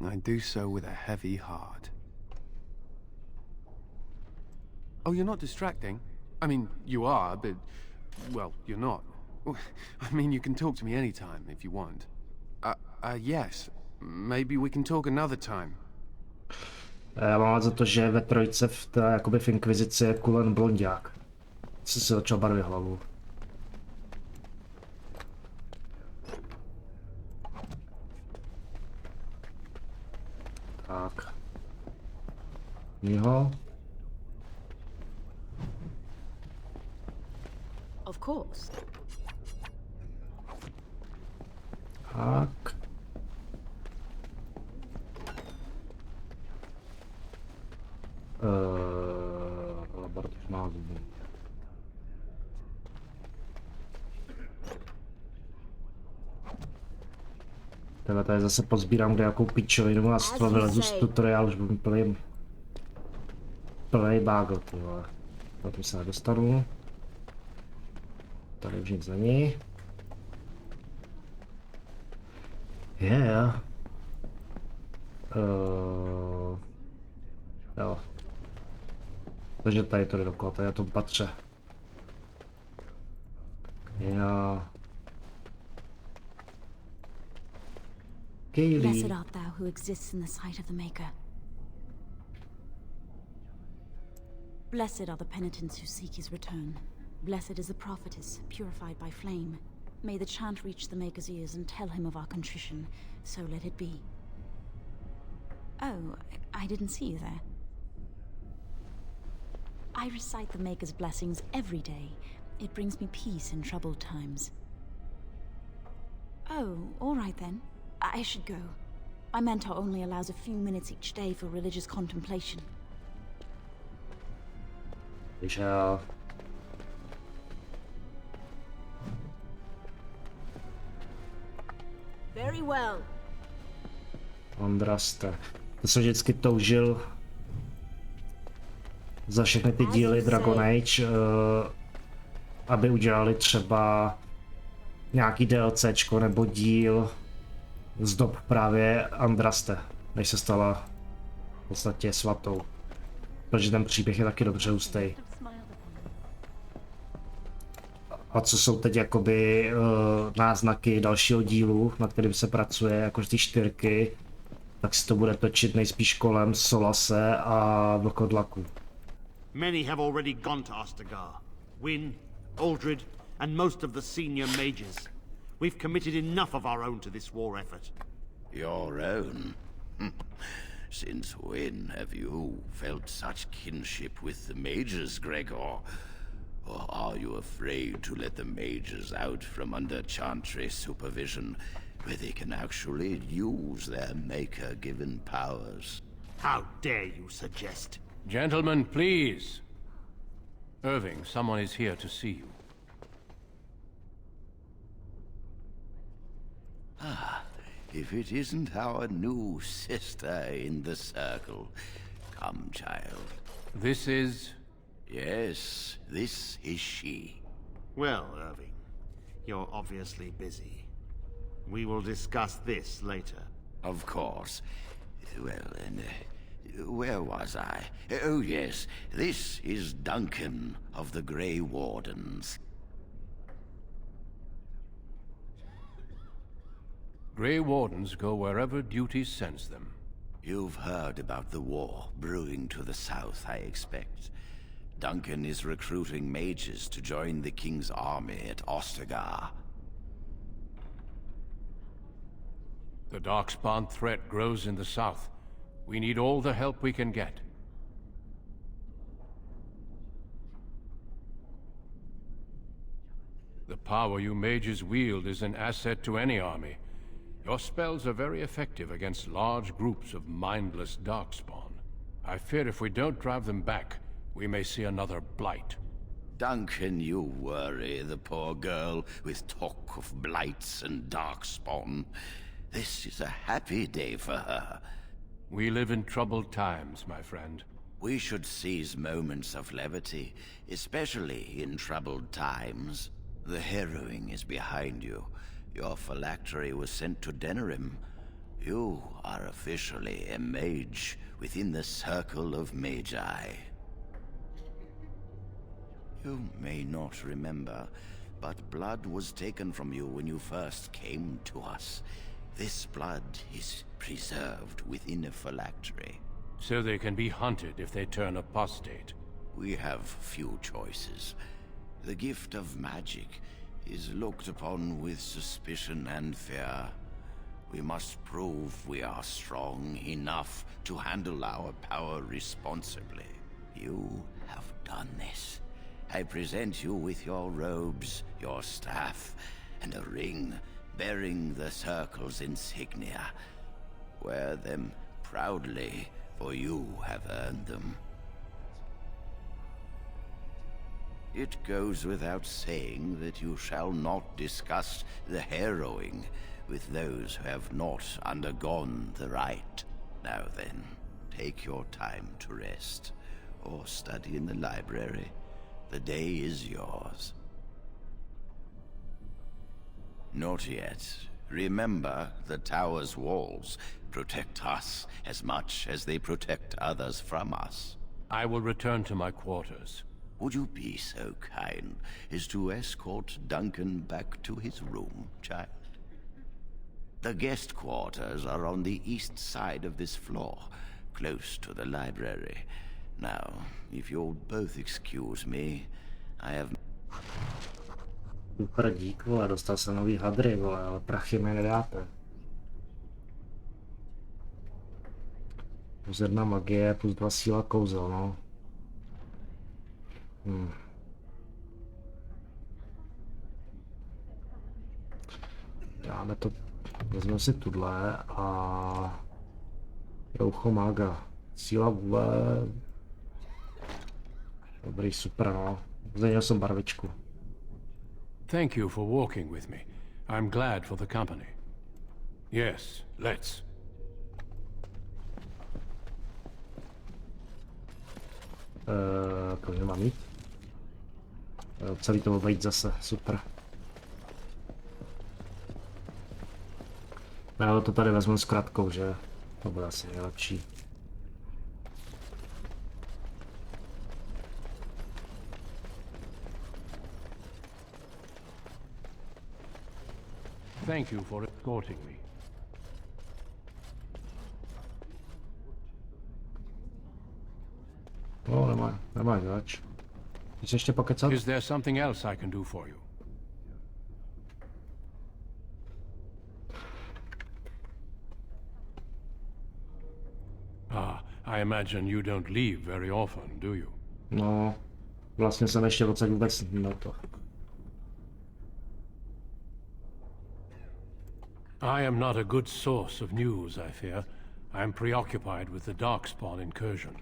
I do so with a heavy heart. Oh, you're not distracting? I mean, you are, but, well, you're not. I mean, you can talk to me anytime if you want. Yes. Maybe we can talk another time. Já mám za to, že ve trojce jakoby v inkvizici je kulen blonďák. Co si začal barvit hlavu. Tak. Jeho. Of course. Tak. Laboratoř názvu. Tebe tady zase pozbírám kde jakou pičovinu a z toho vylezu z tutoriálu, už budu plnej bágl, ty vole. Na tom se nedostanu. Tady už nic není. Jo. Takže tady to jde dokola, tady je to patře. Jo. Blessed art thou who exists in the sight of the Maker. Blessed are the penitents who seek his return. Blessed is the prophetess, purified by flame. May the chant reach the Maker's ears and tell him of our contrition, so let it be. Oh, I didn't see you there. I recite the Maker's blessings every day. It brings me peace in troubled times. Oh, all right then. I should go. My mentor only allows a few minutes each day for religious contemplation. Very well. Andraste. To jsem vždycky toužil za všechny ty díly Dragon Age, aby udělali třeba nějaký DLCčko nebo díl z dob právě Andraste, než se stala v podstatě svatou. Protože ten příběh je taky dobře hustý. A co jsou teď jakoby náznaky dalšího dílu, na kterým se pracuje, jakož ty 4, tak se to bude točit nejspíš kolem Solase a Vlkodlaku. Many have already gone to Ostagar. Wynne, Aldred, and most of the senior mages. We've committed enough of our own to this war effort. Your own? Since when have you felt such kinship with the mages, Gregor? Or are you afraid to let the mages out from under Chantry supervision, where they can actually use their Maker-given powers? How dare you suggest? Gentlemen, please. Irving, someone is here to see you. Ah, if it isn't our new sister in the circle. Come, child. This is... Yes, this is she. Well, Irving, you're obviously busy. We will discuss this later. Of course. Well, and where was I? Oh, yes, this is Duncan of the Grey Wardens. Grey Wardens go wherever duty sends them. You've heard about the war brewing to the south, I expect. Duncan is recruiting mages to join the King's army at Ostagar. The Darkspawn threat grows in the south. We need all the help we can get. The power you mages wield is an asset to any army. Your spells are very effective against large groups of mindless Darkspawn. I fear if we don't drive them back, we may see another blight. Duncan, you worry the poor girl with talk of blights and Darkspawn. This is a happy day for her. We live in troubled times, my friend. We should seize moments of levity, especially in troubled times. The harrowing is behind you. Your phylactery was sent to Denerim. You are officially a mage within the circle of magi. You may not remember, but blood was taken from you when you first came to us. This blood is preserved within a phylactery. So they can be hunted if they turn apostate. We have few choices. The gift of magic is looked upon with suspicion and fear. We must prove we are strong enough to handle our power responsibly. You have done this. I present you with your robes, your staff, and a ring bearing the Circle's insignia. Wear them proudly, for you have earned them. It goes without saying that you shall not discuss the harrowing with those who have not undergone the rite. Now then, take your time to rest, or study in the library. The day is yours. Not yet. Remember, the tower's walls protect us as much as they protect others from us. I will return to my quarters. Would you be so kind as to escort Duncan back to his room, child? The guest quarters are on the east side of this floor, close to the library. Now, if you'll both excuse me, I have... Super dík, vole, dostal jsem nový hadry, vole, ale prachy mi nedáte. Plus 1 magie, plus 2 síla kouzel, no. Dáme to, vezmeme si tuhle a roucho mága. Síla vůle. Dobrý, super, no. Změnil jsem barvičku. Thank you for walking with me. I'm glad for the company. Yes, let's. Kolik mám jít? Celý to obejít zase, super. Já to tady vezmu s kratkou, že? To bude asi nejlepší. Thank you for escorting me. No, nemáš zač. Chceš ještě pokecat? Is there something else I can do for you? I imagine you don't leave very often, do you? No, vlastně jsem ještě odsaď vůbec neměl to. I am not a good source of news, I fear. I am preoccupied with the Darkspawn incursion.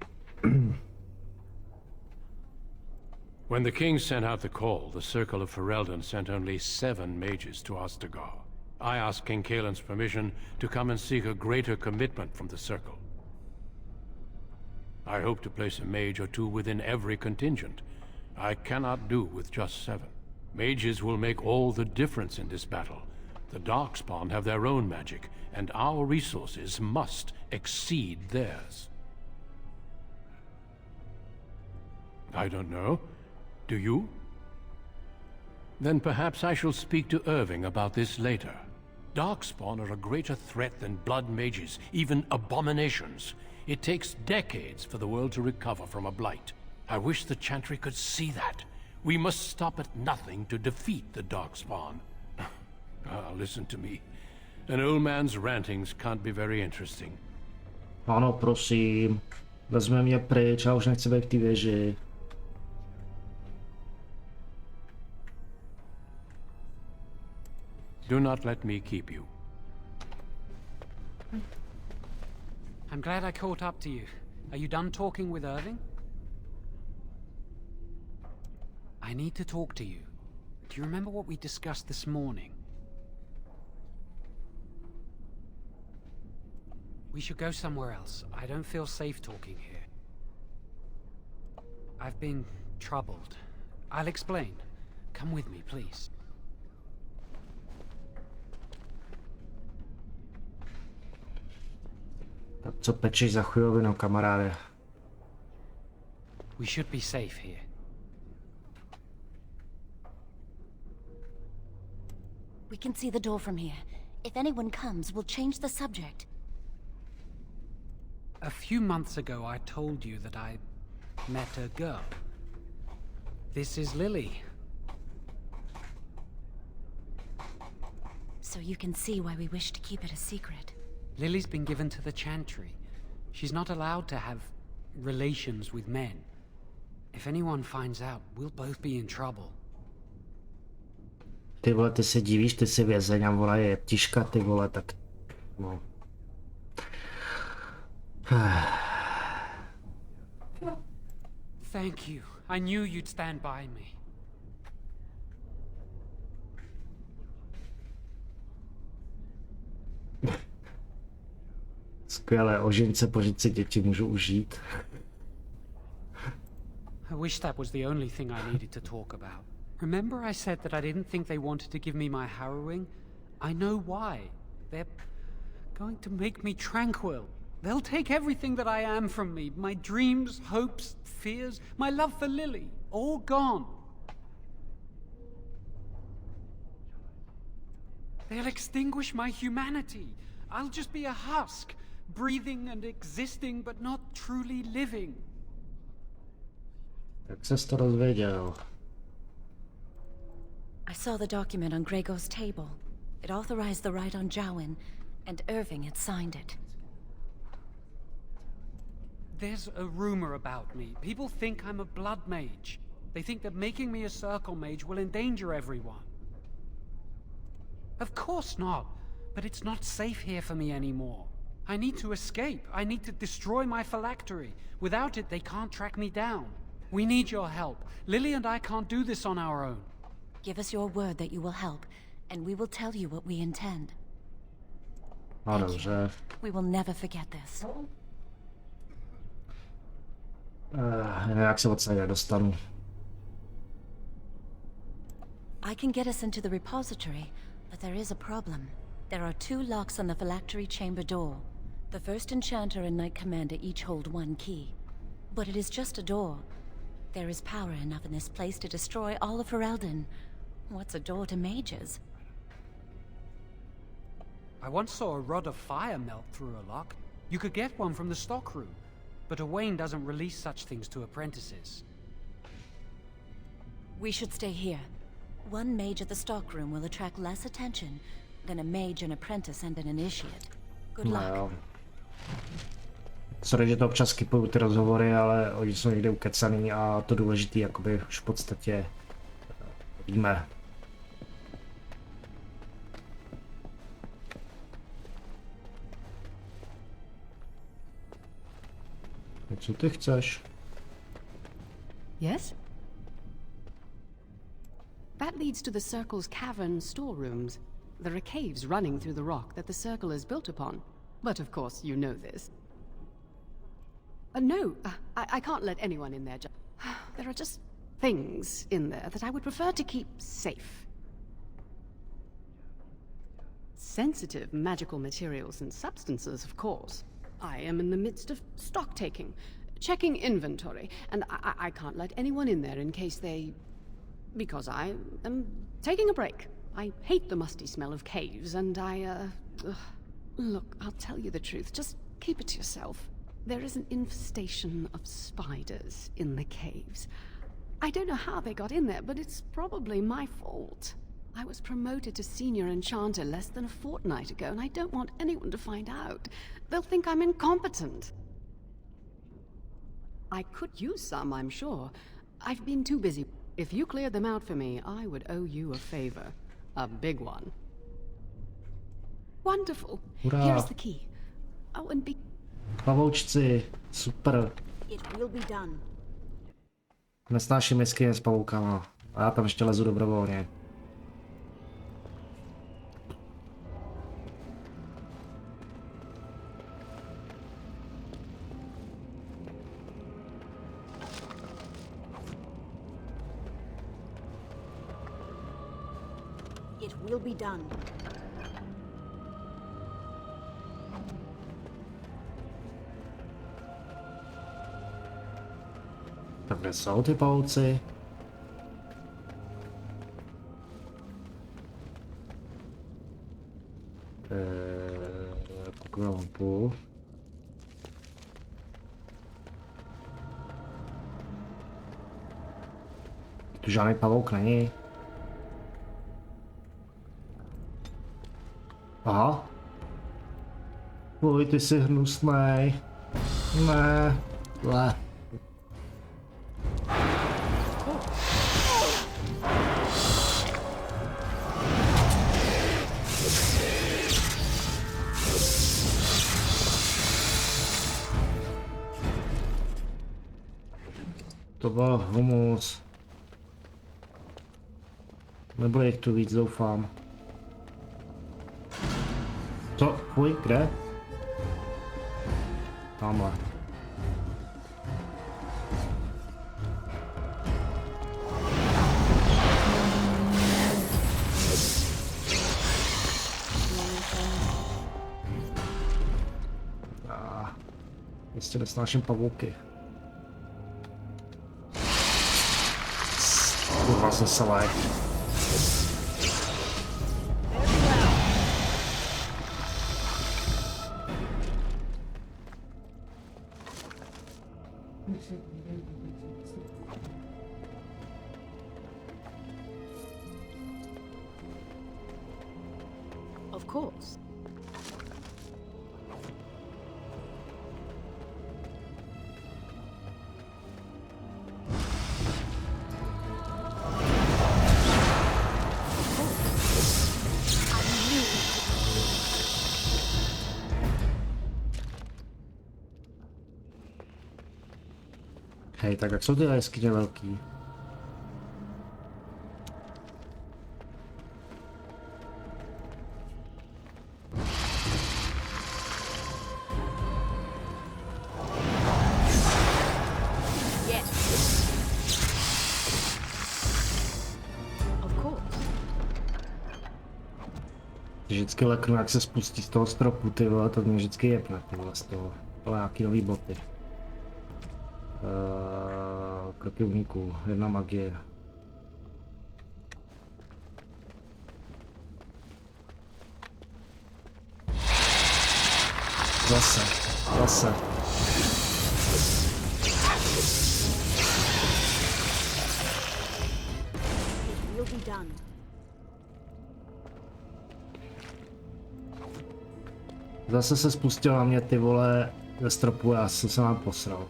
When the king sent out the call, the Circle of Ferelden sent only 7 mages to Ostagar. I asked King Kaelin's permission to come and seek a greater commitment from the Circle. I hope to place a mage or 2 within every contingent. I cannot do with just 7. Mages will make all the difference in this battle. The Darkspawn have their own magic, and our resources must exceed theirs. I don't know. Do you? Then perhaps I shall speak to Irving about this later. Darkspawn are a greater threat than blood mages, even abominations. It takes decades for the world to recover from a blight. I wish the Chantry could see that. We must stop at nothing to defeat the Darkspawn. Listen to me. An old man's rantings can't be very interesting. Ano, prosím. Vezme mě pryč, já už nechci být v té věži. Do not let me keep you. I'm glad I caught up to you. Are you done talking with Irving? I need to talk to you. Do you remember what we discussed this morning? We should go somewhere else. I don't feel safe talking here. I've been troubled. I'll explain. Come with me, please. Tak co pečeš za chujovinu, kamaráde? We should be safe here. We can see the door from here. If anyone comes, we'll change the subject. A few months ago, I told you that I met a girl. This is Lily. So you can see why we wish to keep it a secret. Lily's been given to the Chantry. She's not allowed to have relations with men. If anyone finds out, we'll both be in trouble. Ty vole, ty se divíš, ty si vězeň a vole je tiška, ty vole, tak... No. Thank you. I knew you'd stand by me. Skvělé, oženit se, požít si děti, můžu užít. I wish that was the only thing I needed to talk about. Remember I said that I didn't think they wanted to give me my harrowing? I know why. They're going to make me tranquil. They'll take everything that I am from me. My dreams, hopes, fears, my love for Lily. All gone. They'll extinguish my humanity. I'll just be a husk, breathing and existing, but not truly living. Jak ses to dozvěděl? I saw the document on Gregor's table. It authorized the right on Jowen, and Irving had signed it. There's a rumor about me. People think I'm a blood mage. They think that making me a circle mage will endanger everyone. Of course not, but it's not safe here for me anymore. I need to escape. I need to destroy my phylactery. Without it, they can't track me down. We need your help. Lily and I can't do this on our own. Give us your word that you will help, and we will tell you what we intend. No dobře. We will never forget this. Jak se odsaď dostanu. I can get us into the repository, but there is a problem. There are 2 locks on the phylactery chamber door. The first enchanter and knight commander each hold 1 key. But it is just a door. There is power enough in this place to destroy all of Ferelden. What's a door to mages? I once saw a rod of fire melt through a lock. You could get one from the stockroom, but Owain doesn't release such things to apprentices. We should stay here. 1 mage at the stockroom will attract less attention than a mage, an apprentice, and an initiate. Good luck. No. Sorry, že to občas skipuju ty rozhovory, ale oni jsou někde ukecaný a to důležitý jakoby už v podstatě víme. Co ty chceš? Yes? That leads to the Circle's cavern storerooms. There are caves running through the rock that the Circle is built upon. But of course you know this. No, I can't let anyone in there. There are just things in there that I would prefer to keep safe. Sensitive magical materials and substances, of course. I am in the midst of stock taking, checking inventory, and I can't let anyone in there in case they... because I am taking a break. I hate the musty smell of caves, and Look, I'll tell you the truth. Just keep it to yourself. There is an infestation of spiders in the caves. I don't know how they got in there, but it's probably my fault. I was promoted to senior enchanter less than a fortnight ago, and I don't want anyone to find out. They'll think I'm incompetent. I could use some, I'm sure. I've been too busy. If you cleared them out for me, I would owe you a favor. A big one. Wonderful. Hurá. Here's the key. Oh, and be... Pavoučci, super. It will be done. Nesnáším jeskyně s pavoukama. A já tam ještě lezu dobrovolně. It will be done. Tak kde jsou ty pauci? Pokud lampu. Tu žádný pavouk není. Aha. Oj, ty jsi hnusnej. Ne. Le. To byl humus. Nebude jich tu víc, doufám. Co? Fuj, kde? Tamhle. Jistě nesnáším pavouky. Kurva, jsem salaj. Of course. Hej, tak jak jsou ty jeskyně velký? Vždycky leknu, jak se spustí z toho stropu, ty vole, to mě vždycky jebne, ty vole, z toho. Ale nějaký nový boty. Kroky uniků, jedna magie. Zase. It will be done. Zase se spustil na mě, ty vole, ze stropu, já jsem se vám posral.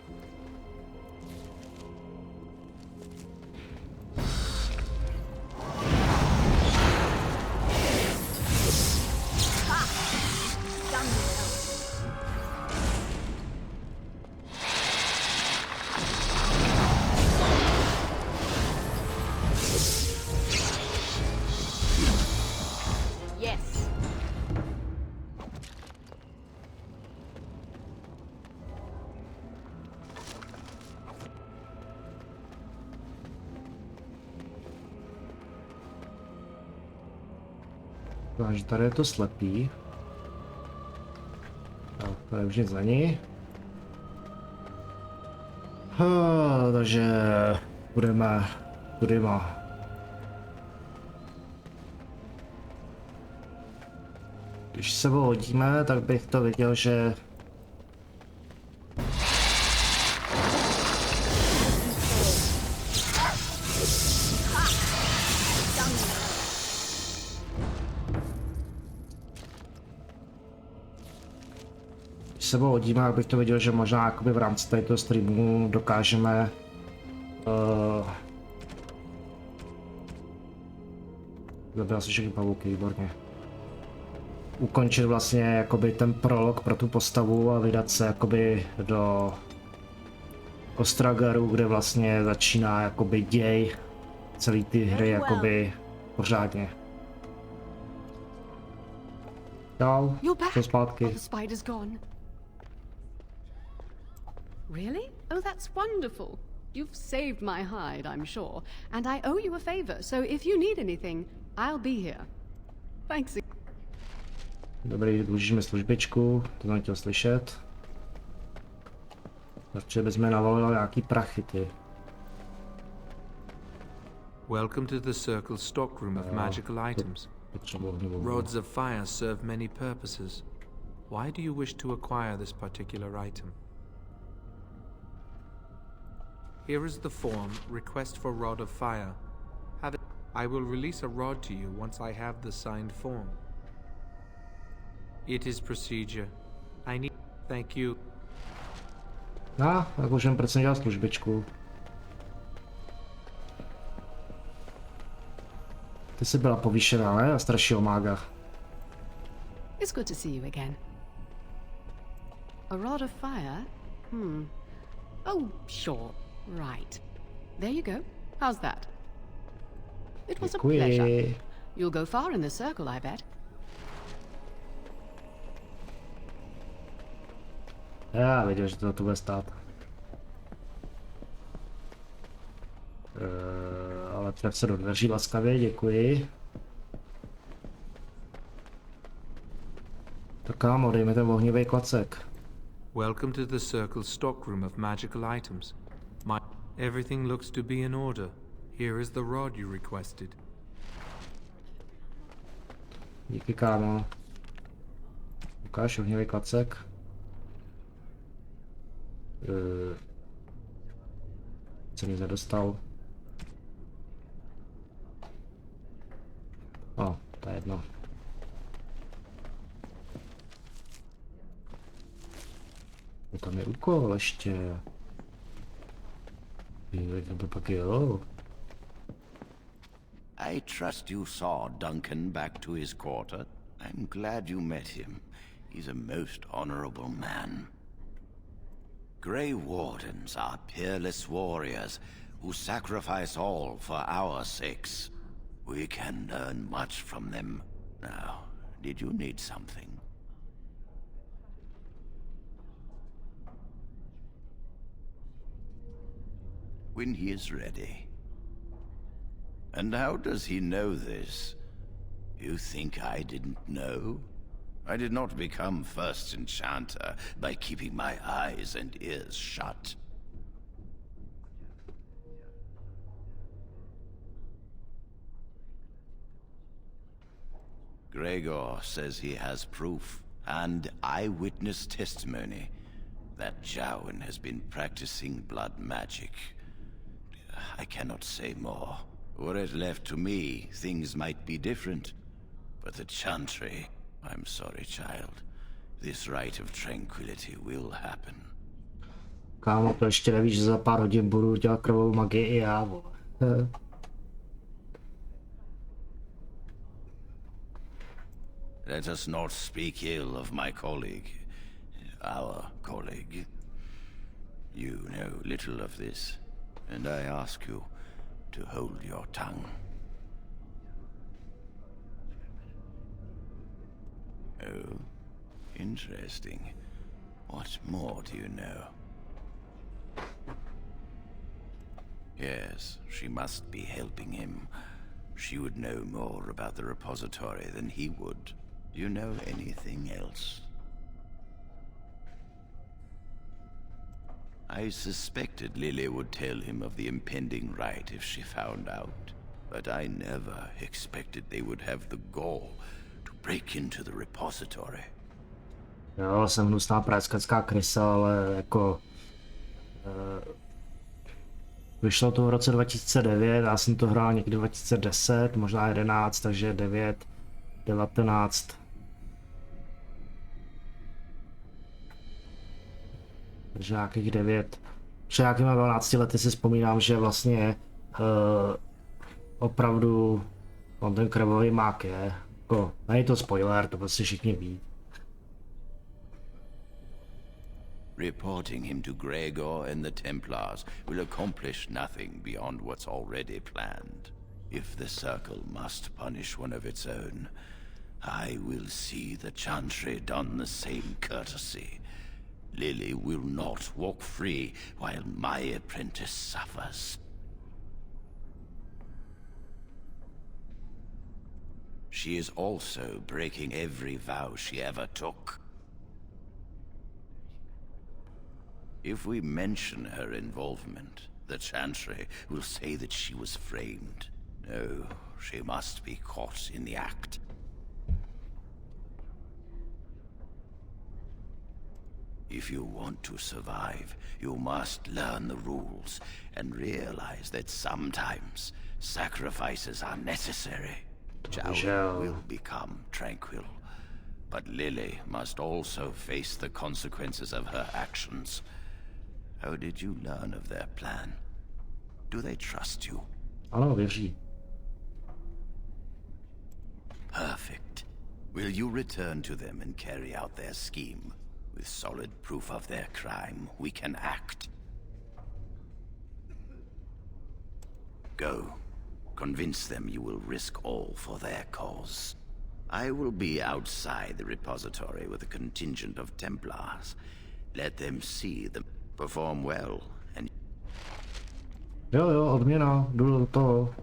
Takže tady je to slepý. Tak, tady už nic není. Takže budeme tudyma. Když se hodíme, tak bych to viděl, že sebou hodíme, abych to viděl, že možná jakoby v rámci této streamu dokážeme zabil si všechny pavouky, výborně. Ukončit vlastně jakoby ten prolog pro tu postavu a vydat se jakoby do Ostragaru, kde vlastně začíná jakoby děj celý ty hry jakoby pořádně. Dál, co zpátky. Really? Oh, that's wonderful. You've saved my hide, I'm sure. And I owe you a favor, so if you need anything, I'll be here. Thanks. Dobrý, dlužíme službičku, to jsem chtěl slyšet. Protože bychom navalili nějaký prachy, ty. Welcome to the Circle stockroom of magical items. Rods of fire serve many purposes. Why do you wish to acquire this particular item? Here is the form, request for Rod of Fire. Have it. I will release a rod to you once I have the signed form. It is procedure. I need... Thank you. Tak už jen proč jsem dělal službičku. Ty jsi byla povýšená, ne? A staršího mága. It's good to see you again. A rod of fire? Oh, sure. Right. There you go. How's that? It was a pleasure. You'll go far in the circle, I bet. Já věděl, že to bude stát. Ale tref se do dveří laskavě, děkuji. Tak kámo, dej mi ten ohnivý klacek. Welcome to the Circle stockroom of magical items. Everything looks to be in order. Here is the rod you requested. Díky, kámo. Ukáž ohnivý klacek. Co mi nedostal? To je jedno. Tam je úkol ještě. To pak jo. I trust you saw Duncan back to his quarter. I'm glad you met him. He's a most honorable man. Grey Wardens are peerless warriors who sacrifice all for our sakes. We can learn much from them. Now, did you need something? When he is ready. And how does he know this? You think I didn't know? I did not become first enchanter by keeping my eyes and ears shut. Gregor says he has proof and eyewitness testimony that Jowen has been practicing blood magic. I cannot say more. Were it left to me, things might be different. But the Chantry... I'm sorry, child. This rite of tranquility will happen. Kámo, to ještě nevíš, že za pár hodin budu dělat krvavou magii i já, vole. Let us not speak ill of my colleague. Our colleague. You know little of this, and I ask you to hold your tongue. Oh, interesting. What more do you know? Yes, she must be helping him. She would know more about the repository than he would. Do you know anything else? I suspected Lily would tell him of the impending rite if she found out, but I never expected they would have the gall to break into the repository. Jo, jsem hnusná pražská krysa, ale jako... vyšlo to v roce 2009, já jsem to hrál někdy 2010, možná 11, takže 9, 19. Takže nějakých 9. Před nějakýma 12 lety si vzpomínám, že vlastně opravdu on ten krvavý mák je. Jako, není to spoiler, to prostě všichni ví. Reporting him to Gregor and the Templars will accomplish nothing beyond what's already planned. If the Circle must punish one of its own, I will see the Chantry done the same courtesy. Lily will not walk free while my apprentice suffers. She is also breaking every vow she ever took. If we mention her involvement, the Chantry will say that she was framed. No, she must be caught in the act. If you want to survive, you must learn the rules and realize that sometimes sacrifices are necessary. Chow will become tranquil, but Lily must also face the consequences of her actions. How did you learn of their plan? Do they trust you? Ano, věří. Perfect. Will you return to them and carry out their scheme? With solid proof of their crime, we can act. Go. Convince them you will risk all for their cause. I will be outside the repository with a contingent of Templars. Let them see them perform well and... Jo, odměna, jdu do toho.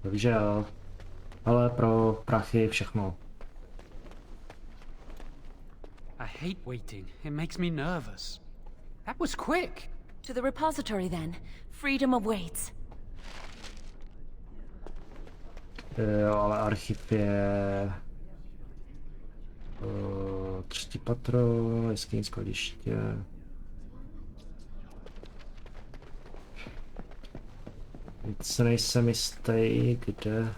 Takže jo. Ale pro prachy všechno. I hate waiting. It makes me nervous. That was quick. To the repository then. Freedom awaits. Jo, ale archiv je... třetí patro, jeskyní skladiště. Víc nejsem jistý, kde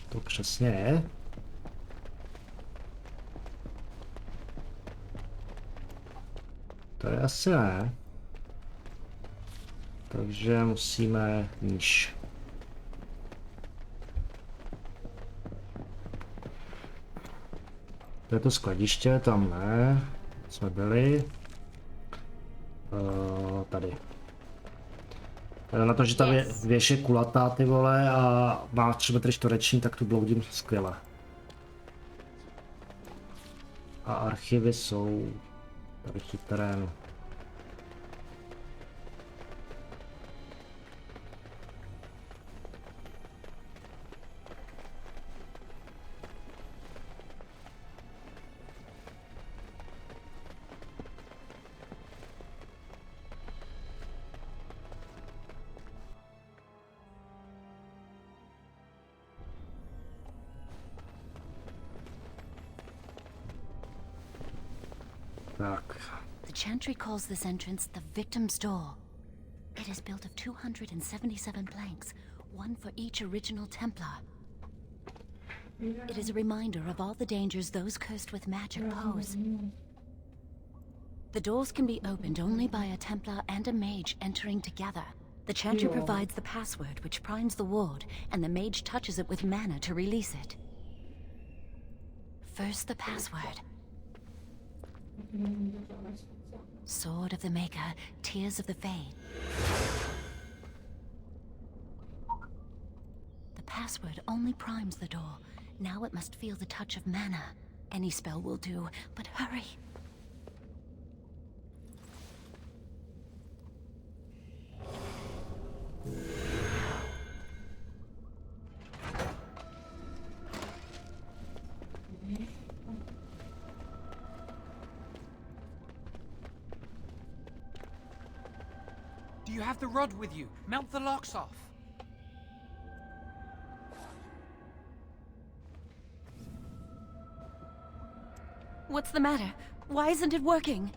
to přesně je. To je asi ne. Takže musíme níž. To je to skladiště, tam ne. Jsme byli. Tady. Na to, že ta věž je kulatá, ty vole, a má 3 metry čtvereční, tak tu bloudím skvěle. A archivy jsou tady v terénu. The Chantry calls this entrance the Victim's Door. It is built of 277 planks, one for each original Templar. It is a reminder of all the dangers those cursed with magic pose. The doors can be opened only by a Templar and a mage entering together. The Chantry provides the password which primes the ward, and the mage touches it with mana to release it. First the password. Sword of the Maker, Tears of the Fade. The password only primes the door. Now it must feel the touch of mana. Any spell will do, but hurry. Do you have the rod with you? Melt the locks off. What's the matter? Why isn't it working?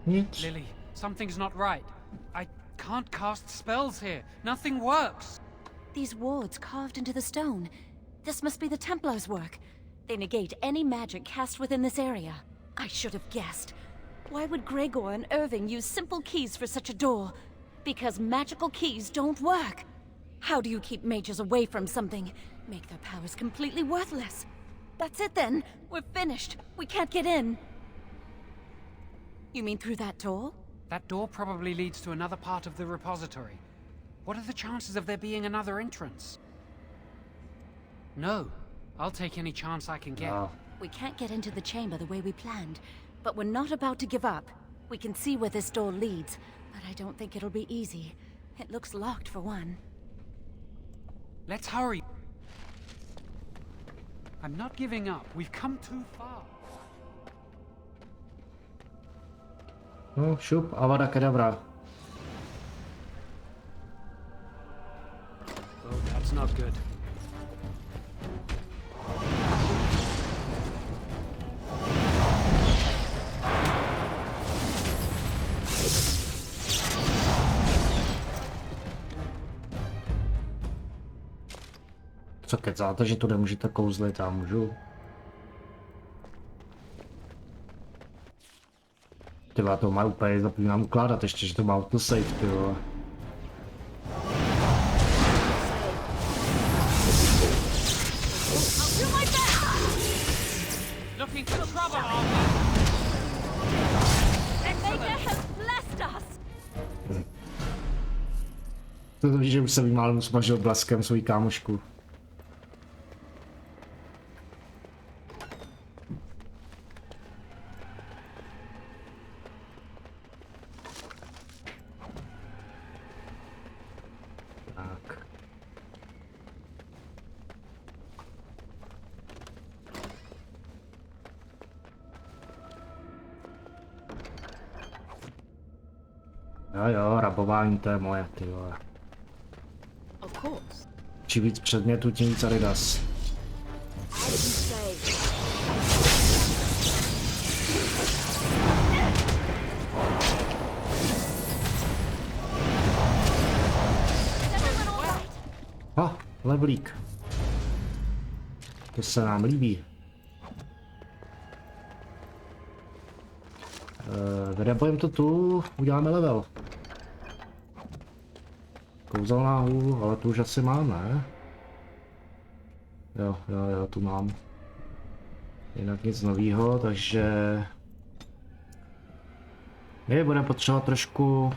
Lily, something's not right. I can't cast spells here. Nothing works. These wards carved into the stone. This must be the Templars' work. They negate any magic cast within this area. I should have guessed. Why would Gregor and Irving use simple keys for such a door? Because magical keys don't work. How do you keep mages away from something? Make their powers completely worthless. That's it then. We're finished. We can't get in. You mean through that door? That door probably leads to another part of the repository. What are the chances of there being another entrance? No. I'll take any chance I can get. We can't get into the chamber the way we planned, but we're not about to give up. We can see where this door leads, but I don't think it'll be easy. It looks locked for one. Let's hurry. I'm not giving up. We've come too far. No, šup, avada kedavra. Oh, that's not good. Co kecáte, že tu nemůžete kouzlit, já můžu. Tyba, to má úplně zapomínám ukládat, ještě, že to má autosave, ty vole. Looking for trouble, are we? Maker has blessed us. To víš, že už jsem jí málem smažil bleskem svojí kámošku. Jo, rabování, to je moje, ty vole. Čím víc předmětů, tím víc Adidas. Levelík. To se nám líbí. Vyrabujem to tu, uděláme level. Kouzelná hůl, ale tu už asi mám, ne? Jo, tu mám. Jinak nic novýho, takže... My budeme potřebovat trošku...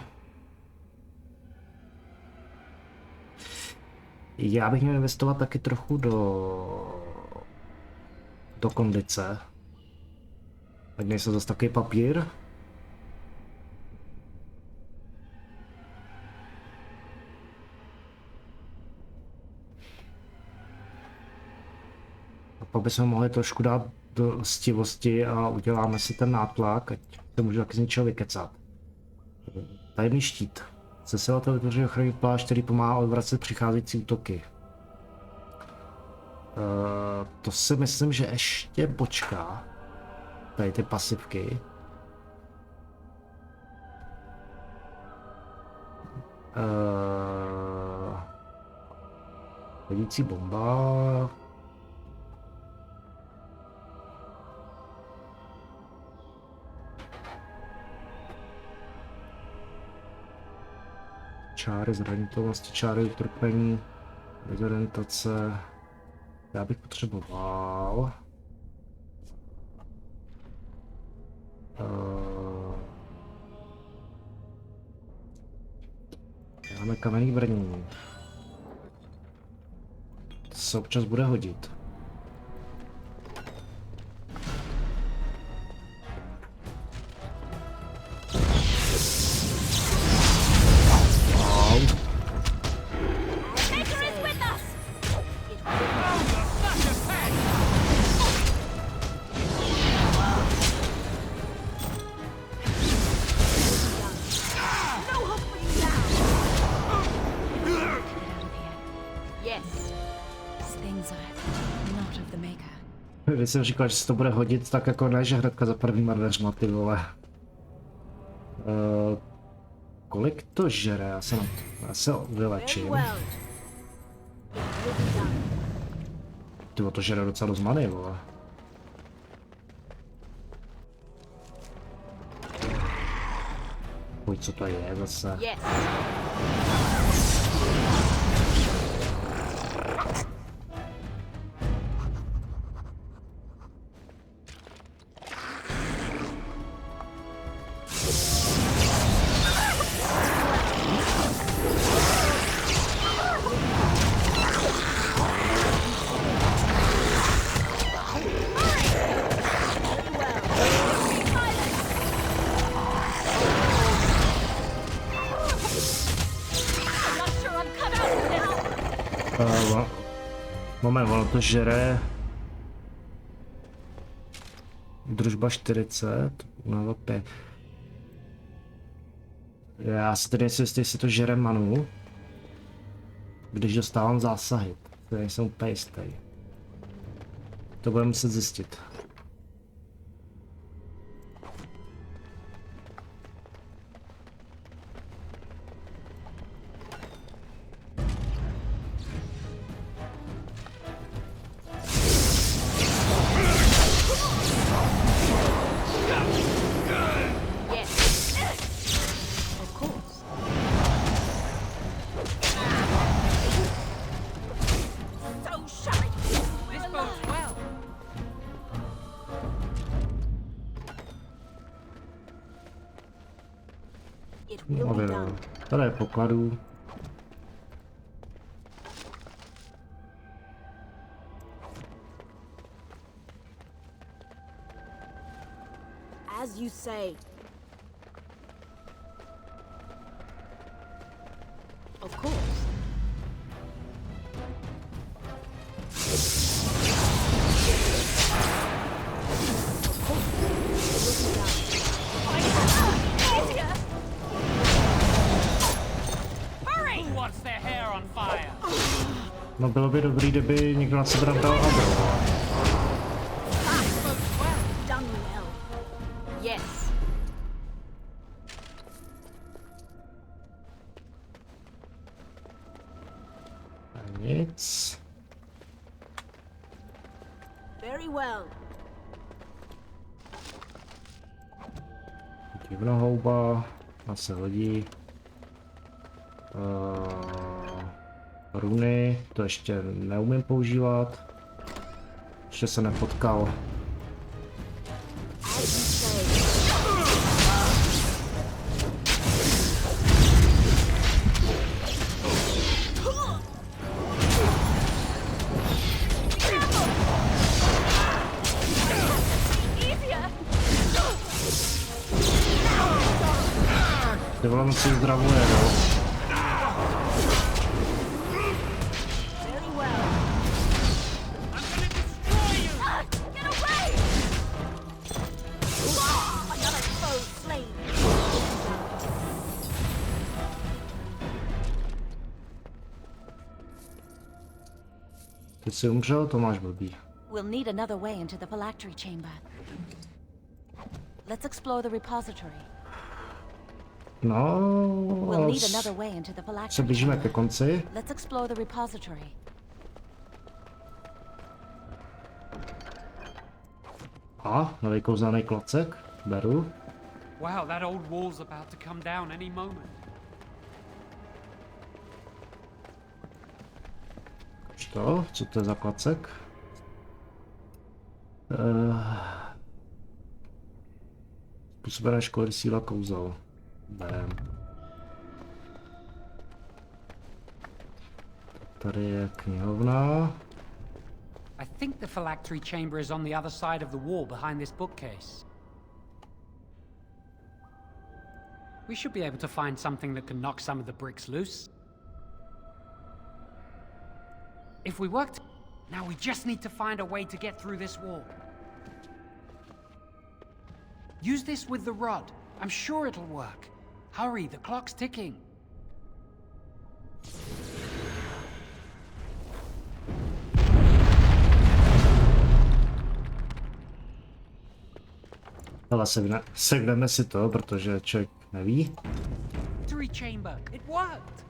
Já bych měl investovat taky trochu do kondice. Ať nejsem zase takový papír. A pak bychom mohli trošku dát do stivosti a uděláme si ten nátlak, ať se můžu taky z něčeho vykecat. Tajemný štít. Zesilatel vytvoří ochranný plášť, který pomáhá odvracet přicházející útoky. To si myslím, že ještě počká. Tady ty pasivky. Hodící bomba. Čáry zranitelnosti, čáry utrpení, dezorientace. Já bych potřeboval. Máme kamenný brnění. To se občas bude hodit. Když jsem říkal, že se to bude hodit, tak jako ne, že hnedka za prvníma dveřma, ty vole. Kolik to žere? Já se vylečím. Tyvo, to žere docela dost many, vole. Pojď, co to je zase? Moment, ono to žere. Družba 40, no 5. Já si tedy nejsem jistý, jestli to žere manu, když dostávám zásahy. To nejsem úplně jistý. To budeme muset zjistit. Tady je pokladů. As you say. Of course. No bylo by dobrý, kdyby někdo na sebe dal agro. Yes. Nic. Very well. Divnohouba, na se hodí. Runy, to ještě neumím používat. Ještě se nepotkal. Ty vole, se zdravuje, no. Ty jsi umřel, to máš blbý. We'll need another way into the phylactery chamber. Let's explore the repository. No, We'll need another way into the phylactery se blížíme ke chamber. konci. Let's explore the repository. A, nový kouzelný klacek, beru. Wow, that old wall's about to come down any moment. Co to je za klacek? Způsobené školy síla kouzel. Berem. Tady je knihovna. I think the phylactery chamber is on the other side of the wall behind this bookcase. We should be able to find something that can knock some of the bricks loose. If we worked... Now we just need to find a way to get through this wall. Use this with the rod. I'm sure it'll work. Hurry, the clock's ticking. Ale sevneme si to, protože člověk neví. Phylactery chamber. It worked.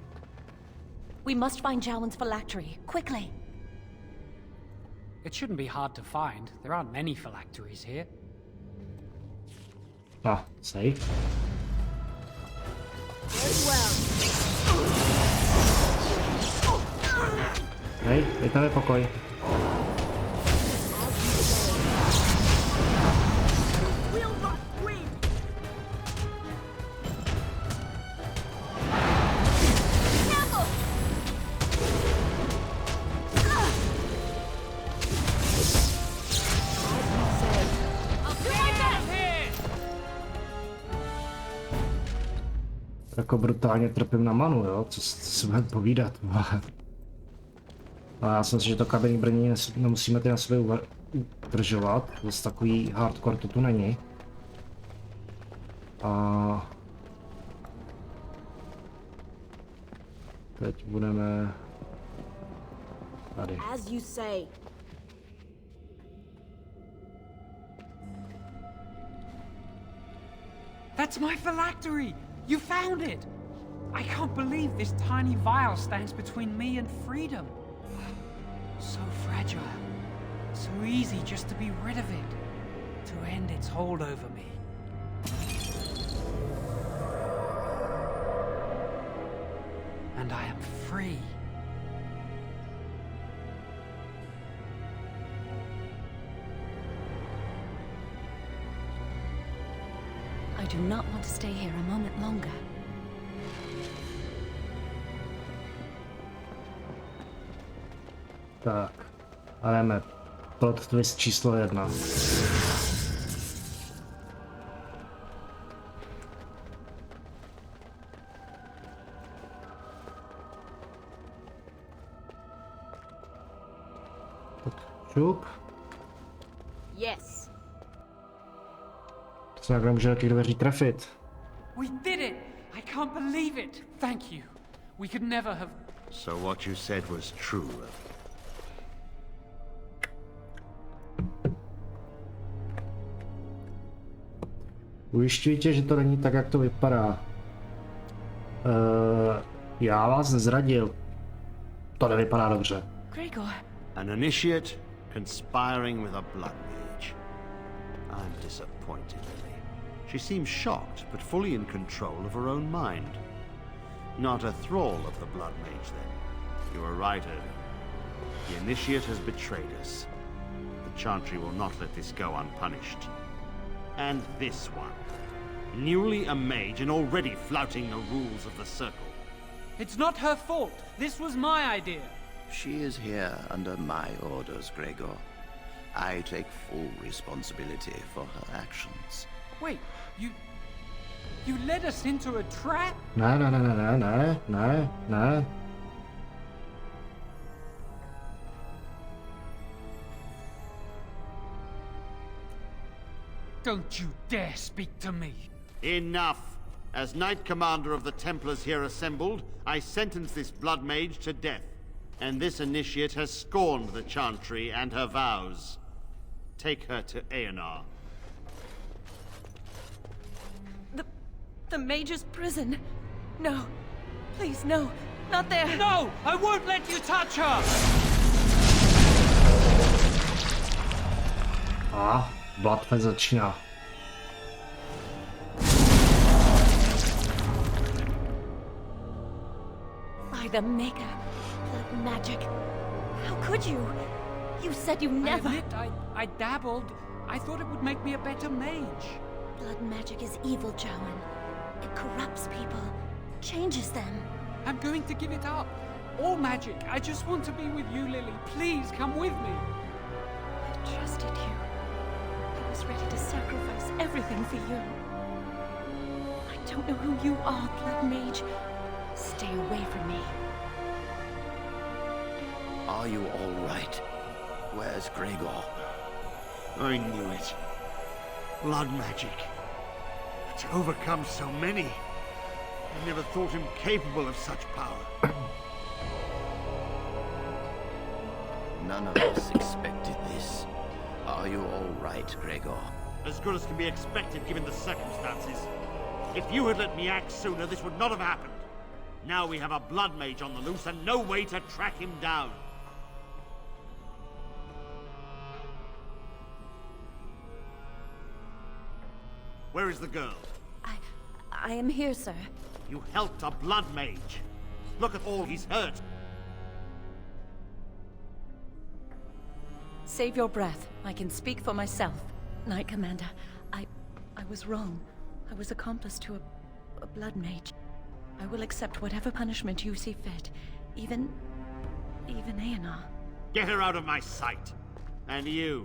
We must find Jowen's phylactery, quickly. It shouldn't be hard to find. There aren't many phylacteries here. Ah, safe. Very well. Hej, dejte mi pokoj. Jako brutálně trpím na manu, jo? Co si budeme povídat? A já si myslím, že to kabinní brnění nemusíme ty na sobě udržovat, zase takový hardcore to tu není. A teď budeme tady. As you say. That's my phylactery! You found it! I can't believe this tiny vial stands between me and freedom. So fragile. So easy just to be rid of it. To end its hold over me. And I am free. I do not want to stay here a moment longer. Tak, a jdeme. Plot twist číslo 1. Šup. Yes. Co jak nemůže do těch dveří trefit? We did it! I can't believe it! Thank you. We could never have... So what you said was true. Ujišťuji tě, že to není tak, jak to vypadá. Já vás nezradil. To nevypadá dobře. Gregor. An initiate conspiring with a blood mage. I'm disappointed, Lily. She seems shocked, but fully in control of her own mind. Not a thrall of the blood mage, then. You were right, Irving. The initiate has betrayed us. The Chantry will not let this go unpunished. And this one. Newly a mage and already flouting the rules of the Circle. It's not her fault. This was my idea. She is here under my orders, Gregor. I take full responsibility for her actions. Wait, you led us into a trap? Ne. Don't you dare speak to me. Enough! As Knight Commander of the Templars here assembled, I sentence this blood mage to death. And this initiate has scorned the Chantry and her vows. Take her to Aenar. The Mage's prison. No. Please, no. Not there. No! I won't let you touch her! A, Bloodfest začíná. By the Maker. Blood magic. How could you? You said you never... I admit, I dabbled. I thought it would make me a better mage. Blood magic is evil, Joan. It corrupts people, changes them. I'm going to give it up. All magic. I just want to be with you, Lily. Please, come with me. I trusted you. I was ready to sacrifice everything for you. I don't know who you are, Blood Mage. Stay away from me. Are you all right? Where's Gregor? I knew it. Blood magic. To overcome so many. I never thought him capable of such power. None of us expected this. Are you all right, Gregor? As good as can be expected given the circumstances. If you had let me act sooner, this would not have happened. Now we have a blood mage on the loose and no way to track him down. Where is the girl? I am here, sir. You helped a blood mage. Look at all he's hurt. Save your breath. I can speak for myself. Knight Commander, I was wrong. I was accomplice to a blood mage. I will accept whatever punishment you see fit. Even Aenar. Get her out of my sight. And you.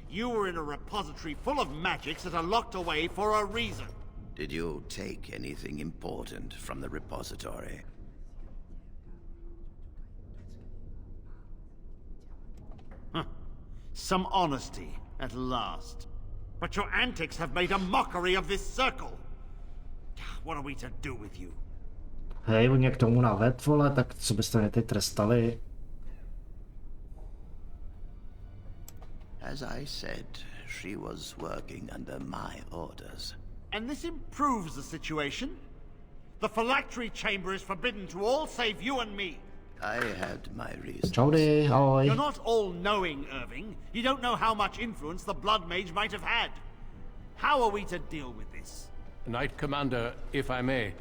You were in a repository full of magics that are locked away for a reason. Did you take anything important from the repository? Some honesty, at last. But your antics have made a mockery of this circle. What are we to do with you? Hej, on mě k tomu naved, vole, tak co byste mě teď trestali? As I said, she was working under my orders. And this improves the situation? The phylactery chamber is forbidden to all save you and me. I had my reasons. Čaudy, ahoj. You're not all-knowing, Irving. You don't know how much influence the Blood Mage might have had. How are we to deal with this? Knight Commander, if I may,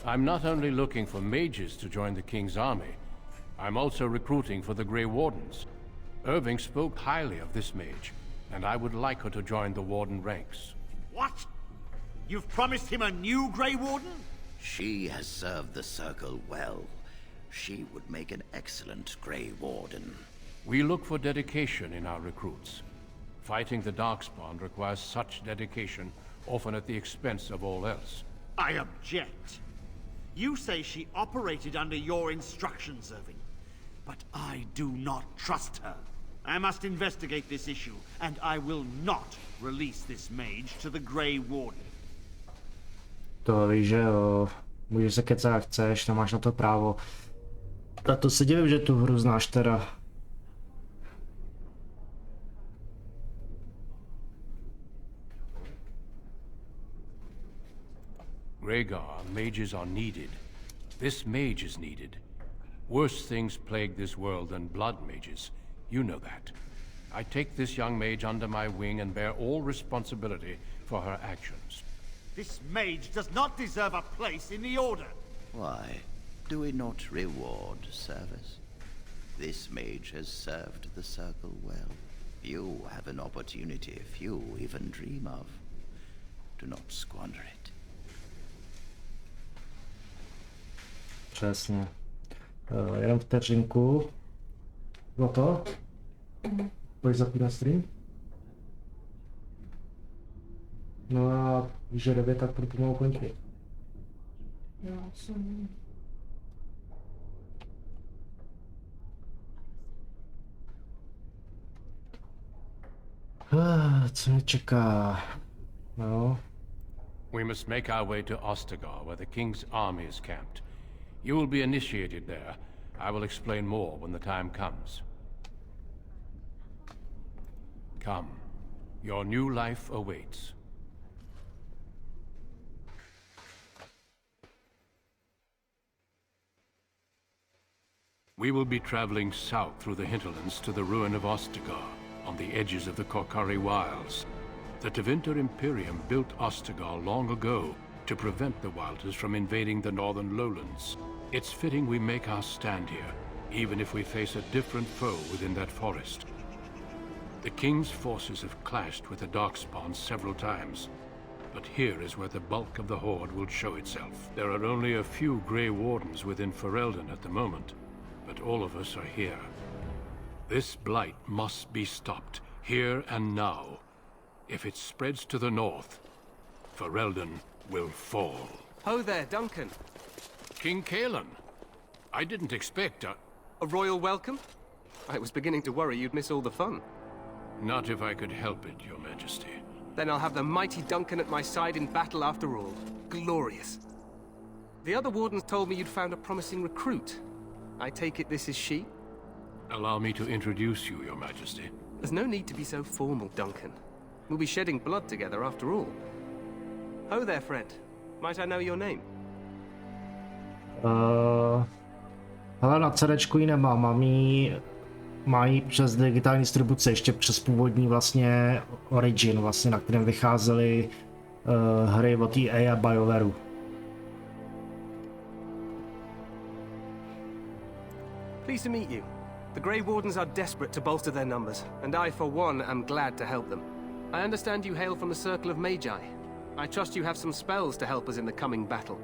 I'm not only looking for mages to join the King's army, I'm also recruiting for the Grey Wardens. Irving spoke highly of this mage, and I would like her to join the Warden ranks. What? You've promised him a new Grey Warden? She has served the Circle well. She would make an excellent Grey Warden. We look for dedication in our recruits. Fighting the Darkspawn requires such dedication, often at the expense of all else. I object. You say she operated under your instructions, Irving. But I do not trust her. I must investigate this issue, and I will not release this mage to the Grey Warden. To víš, že jo. Můžeš se kecat jak chceš, nemáš na to právo. A to se divím, že tu hru znáš teda. Rhaegar, mages are needed. This mage is needed. Worse things plague this world than blood mages. You know that. I take this young mage under my wing and bear all responsibility for her actions. This mage does not deserve a place in the Order. Why? Do we not reward service? This mage has served the Circle well. You have an opportunity few even dream of. Do not squander it. Přesně. Jenom vteřinku. Bylo to? Pojď zapínat stream? No a když je 9, tak budu pomalu končit. Já jsem... Co mě čeká? No. We must make our way to Ostagar, where the King's army is camped. You will be initiated there. I will explain more when the time comes. Come. Your new life awaits. We will be traveling south through the hinterlands to the ruin of Ostagar, on the edges of the Korkari Wilds. The Tevinter Imperium built Ostagar long ago to prevent the Wilders from invading the northern lowlands. It's fitting we make our stand here, even if we face a different foe within that forest. The King's forces have clashed with the Darkspawn several times, but here is where the bulk of the Horde will show itself. There are only a few Grey Wardens within Ferelden at the moment, but all of us are here. This blight must be stopped, here and now. If it spreads to the north, Ferelden will fall. Ho there, Duncan. King Kaelan. I didn't expect a royal welcome? I was beginning to worry you'd miss all the fun. Not if I could help it, Your Majesty. Then I'll have the mighty Duncan at my side in battle after all. Glorious. The other wardens told me you'd found a promising recruit. I take it this is she? Allow me to introduce you, Your Majesty. There's no need to be so formal, Duncan. We'll be shedding blood together after all. Ho there, friend. Might I know your name? Ale na CDčku ji nemám, má jí přes digitální distribuci, ještě přes původní vlastně Origin, vlastně, na kterém vycházely hry od EA a BioWareu. Pleased to meet you. The Grey Wardens are desperate to bolster their numbers, and I, for one, am glad to help them. I understand you hail from the Circle of Magi. I trust you have some spells to help us in the coming battle.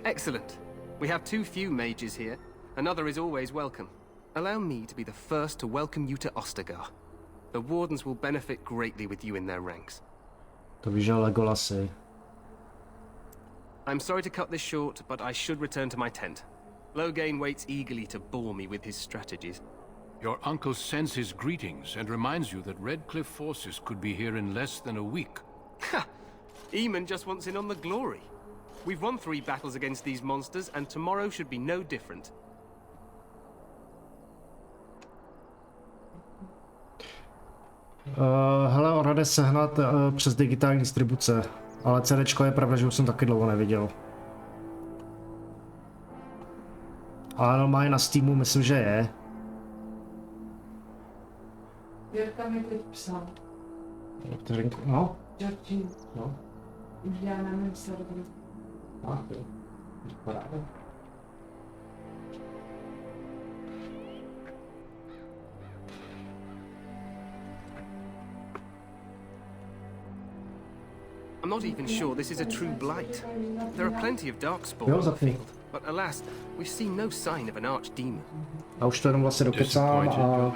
Excellent. We have too few mages here. Another is always welcome. Allow me to be the first to welcome you to Ostagar. The Wardens will benefit greatly with you in their ranks. To víš, že Legolasy. I'm sorry to cut this short, but I should return to my tent. Loghain waits eagerly to bore me with his strategies. Your uncle sends his greetings and reminds you that Redcliffe forces could be here in less than a week. Ha! Eamon just wants in on the glory. We've won 3 battles against these monsters, and tomorrow should be no different. Hele, ona jde sehnat přes digitální distribuce, ale CDčko je pravda, že už jsem taky dlouho neviděl. Ale normálně na Steamu myslím, že je. Jirka mi teď psal. No? Georgie. No. Už já na mém serveru. I'm not even sure this is a true blight. There are plenty of darkspawn on the field, but alas, we've seen no sign of an archdemon. A už to jenom vlastně dokecám a...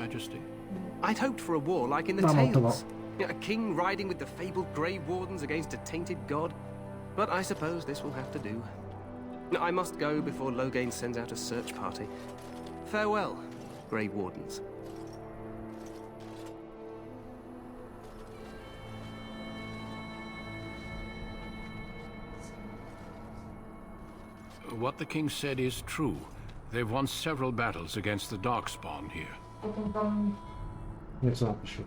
I'd hoped for a war like in the tales. A king riding with the fabled Grey Wardens against a tainted god. But I suppose this will have to do. I must go before Loghain sends out a search party. Farewell, Grey Wardens. What the king said is true. They've won several battles against the darkspawn here. Něco napíšu.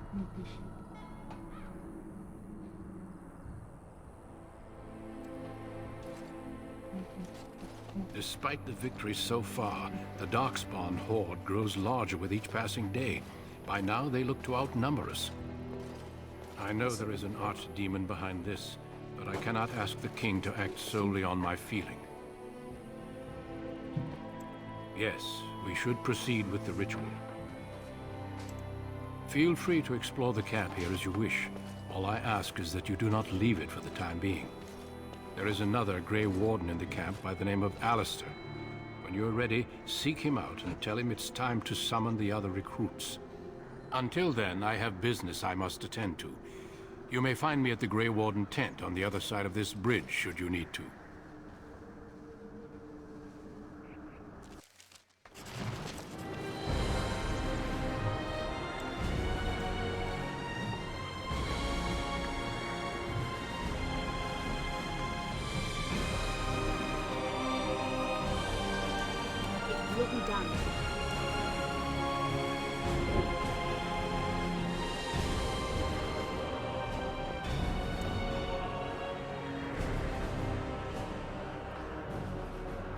Despite the victory so far, the darkspawn horde grows larger with each passing day. By now they look to outnumber us. I know there is an archdemon behind this, but I cannot ask the king to act solely on my feeling. Yes, we should proceed with the ritual. Feel free to explore the camp here as you wish. All I ask is that you do not leave it for the time being. There is another Grey Warden in the camp by the name of Alistair. When you're ready, seek him out and tell him it's time to summon the other recruits. Until then, I have business I must attend to. You may find me at the Grey Warden tent on the other side of this bridge, should you need to.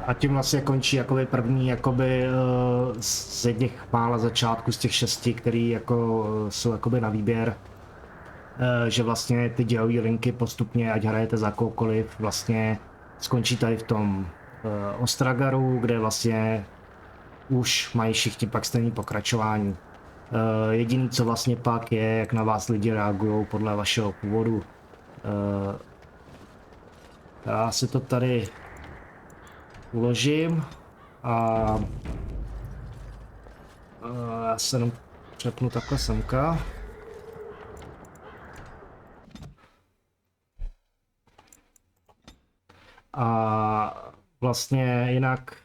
A tím vlastně končí jakoby první jakoby z jedných mála začátku z těch 6, který jako jsou jakoby na výběr, že vlastně ty dějové linky postupně, ať hrajete za kohokoliv, vlastně skončí tady v tom Ostragaru, kde vlastně už mají všichni pak stejný pokračování. Jediný co vlastně pak je, jak na vás lidi reagují podle vašeho původu. Já si to tady uložím a já se jenom přepnu takhle semka. A vlastně jinak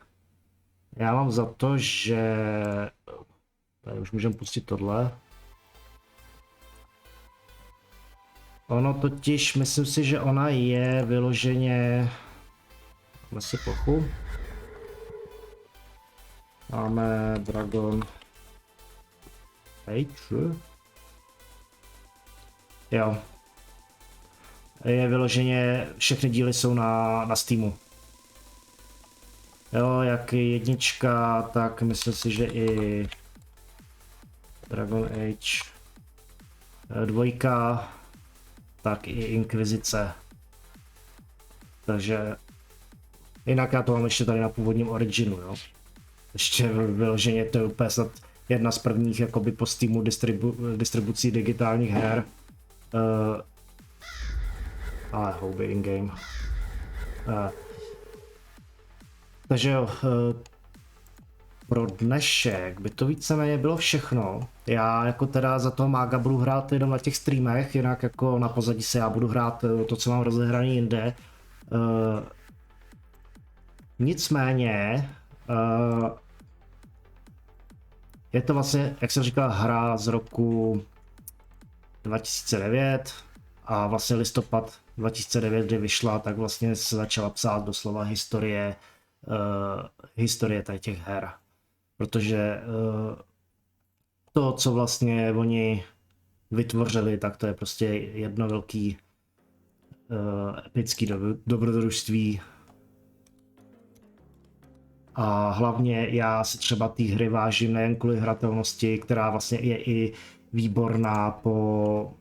já mám za to, že tady už můžeme pustit tohle. Ono totiž, myslím si, že ona je vyloženě... Máme si plochu. Máme Dragon Age. Jo. Je vyloženě, všechny díly jsou na Steamu. Jo, jak jednička, tak myslím si, že i Dragon Age 2, tak i Inkvizice. Takže jinak já to mám ještě tady na původním originu, jo. Ještě vyloženě to je úplně snad jedna z prvních jakoby po Steamu distribucí digitálních her. Ale houby in-game. Takže jo, pro dnešek by to víceméně bylo všechno. Já jako teda za toho mága budu hrát jenom na těch streamech, jinak jako na pozadí se já budu hrát to, co mám rozehraný jinde. Nicméně je to vlastně, jak jsem říkal, hra z roku 2009 a vlastně listopad 2009, kdy vyšla, tak vlastně se začala psát doslova historie tady těch her. Protože to, co vlastně oni vytvořili, tak to je prostě jedno velký epický dobrodružství. A hlavně já si třeba té hry vážím nejen kvůli hratelnosti, která vlastně je i výborná po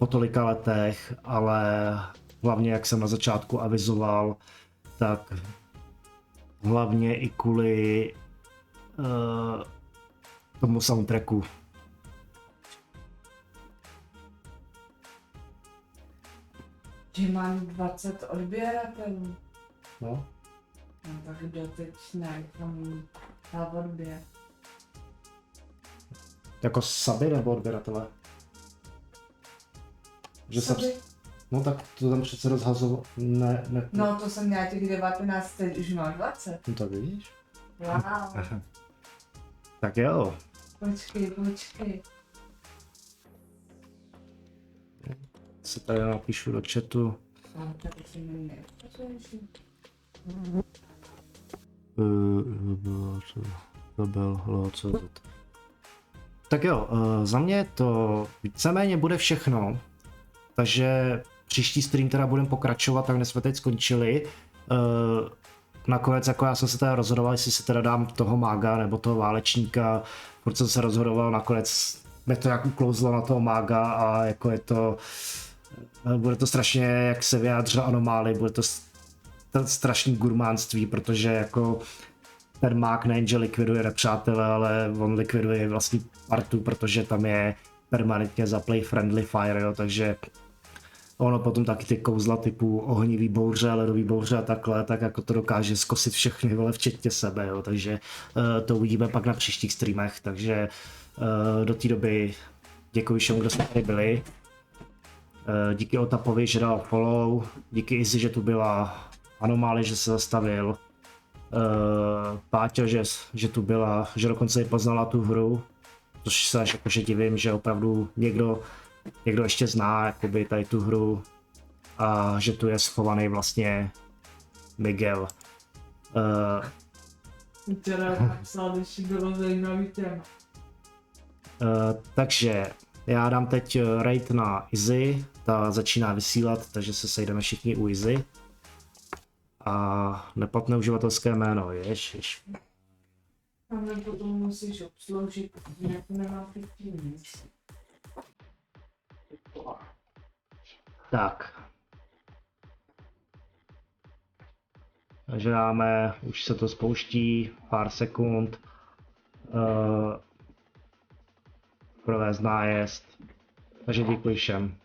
tolika letech, ale hlavně, jak jsem na začátku avizoval, tak hlavně i kvůli tomu soundtracku. Že mám 20 odběratelů. No. No tak dotyčné, tam na odběr. Jako suby nebo odběratele? Že Suby. No tak to tam přece rozhazoval. Ne. No to jsem měla těch 19, teď už mám 20. No tak vidíš. Wow. Tak jo. Počkej. Se tady napíšu do chatu. No, tady si mě Tak jo, za mě to víceméně bude všechno. Takže příští stream teda budeme pokračovat, tak dnes jsme teď skončili. Nakonec jako já jsem se teda rozhodoval, jestli si teda dám toho mága nebo toho válečníka. Proč jsem se rozhodoval, nakonec mě to nějak uklouzlo na toho mága a jako je to... Bude to strašně, jak se vyjádřil Anomály, bude to strašný gurmánství, protože jako ten mák nejenže likviduje nepřátele, ale on likviduje vlastní partu, protože tam je permanentně za play friendly fire, jo, takže ono potom taky ty kouzla typu ohnivý bouře, ledový bouře a takhle, tak jako to dokáže zkosit všechny, vole, včetně sebe, jo, takže to uvidíme pak na příštích streamech, takže do té doby děkuji všem, kdo jste tady byli. Díky Otapovi, že dal follow, díky Izzy, že tu byla, Anomály, že se zastavil, Páťa, že tu byla, že dokonce i poznala tu hru, což se až jakože divím, že opravdu někdo ještě zná jakoby tady tu hru a že tu je schovaný vlastně Miguel. Včera napsal, že bylo zajímavý téma. Takže já dám teď raid na Izzy, ta začíná vysílat, takže se sejdeme všichni u Izzy. A neplatné uživatelské jméno, ježiš. A mě potom musíš obsloužit, jinak nemám nic. Tak. Takže dáme, už se to spouští, pár sekund. Provést nájezd. Takže děkuji všem.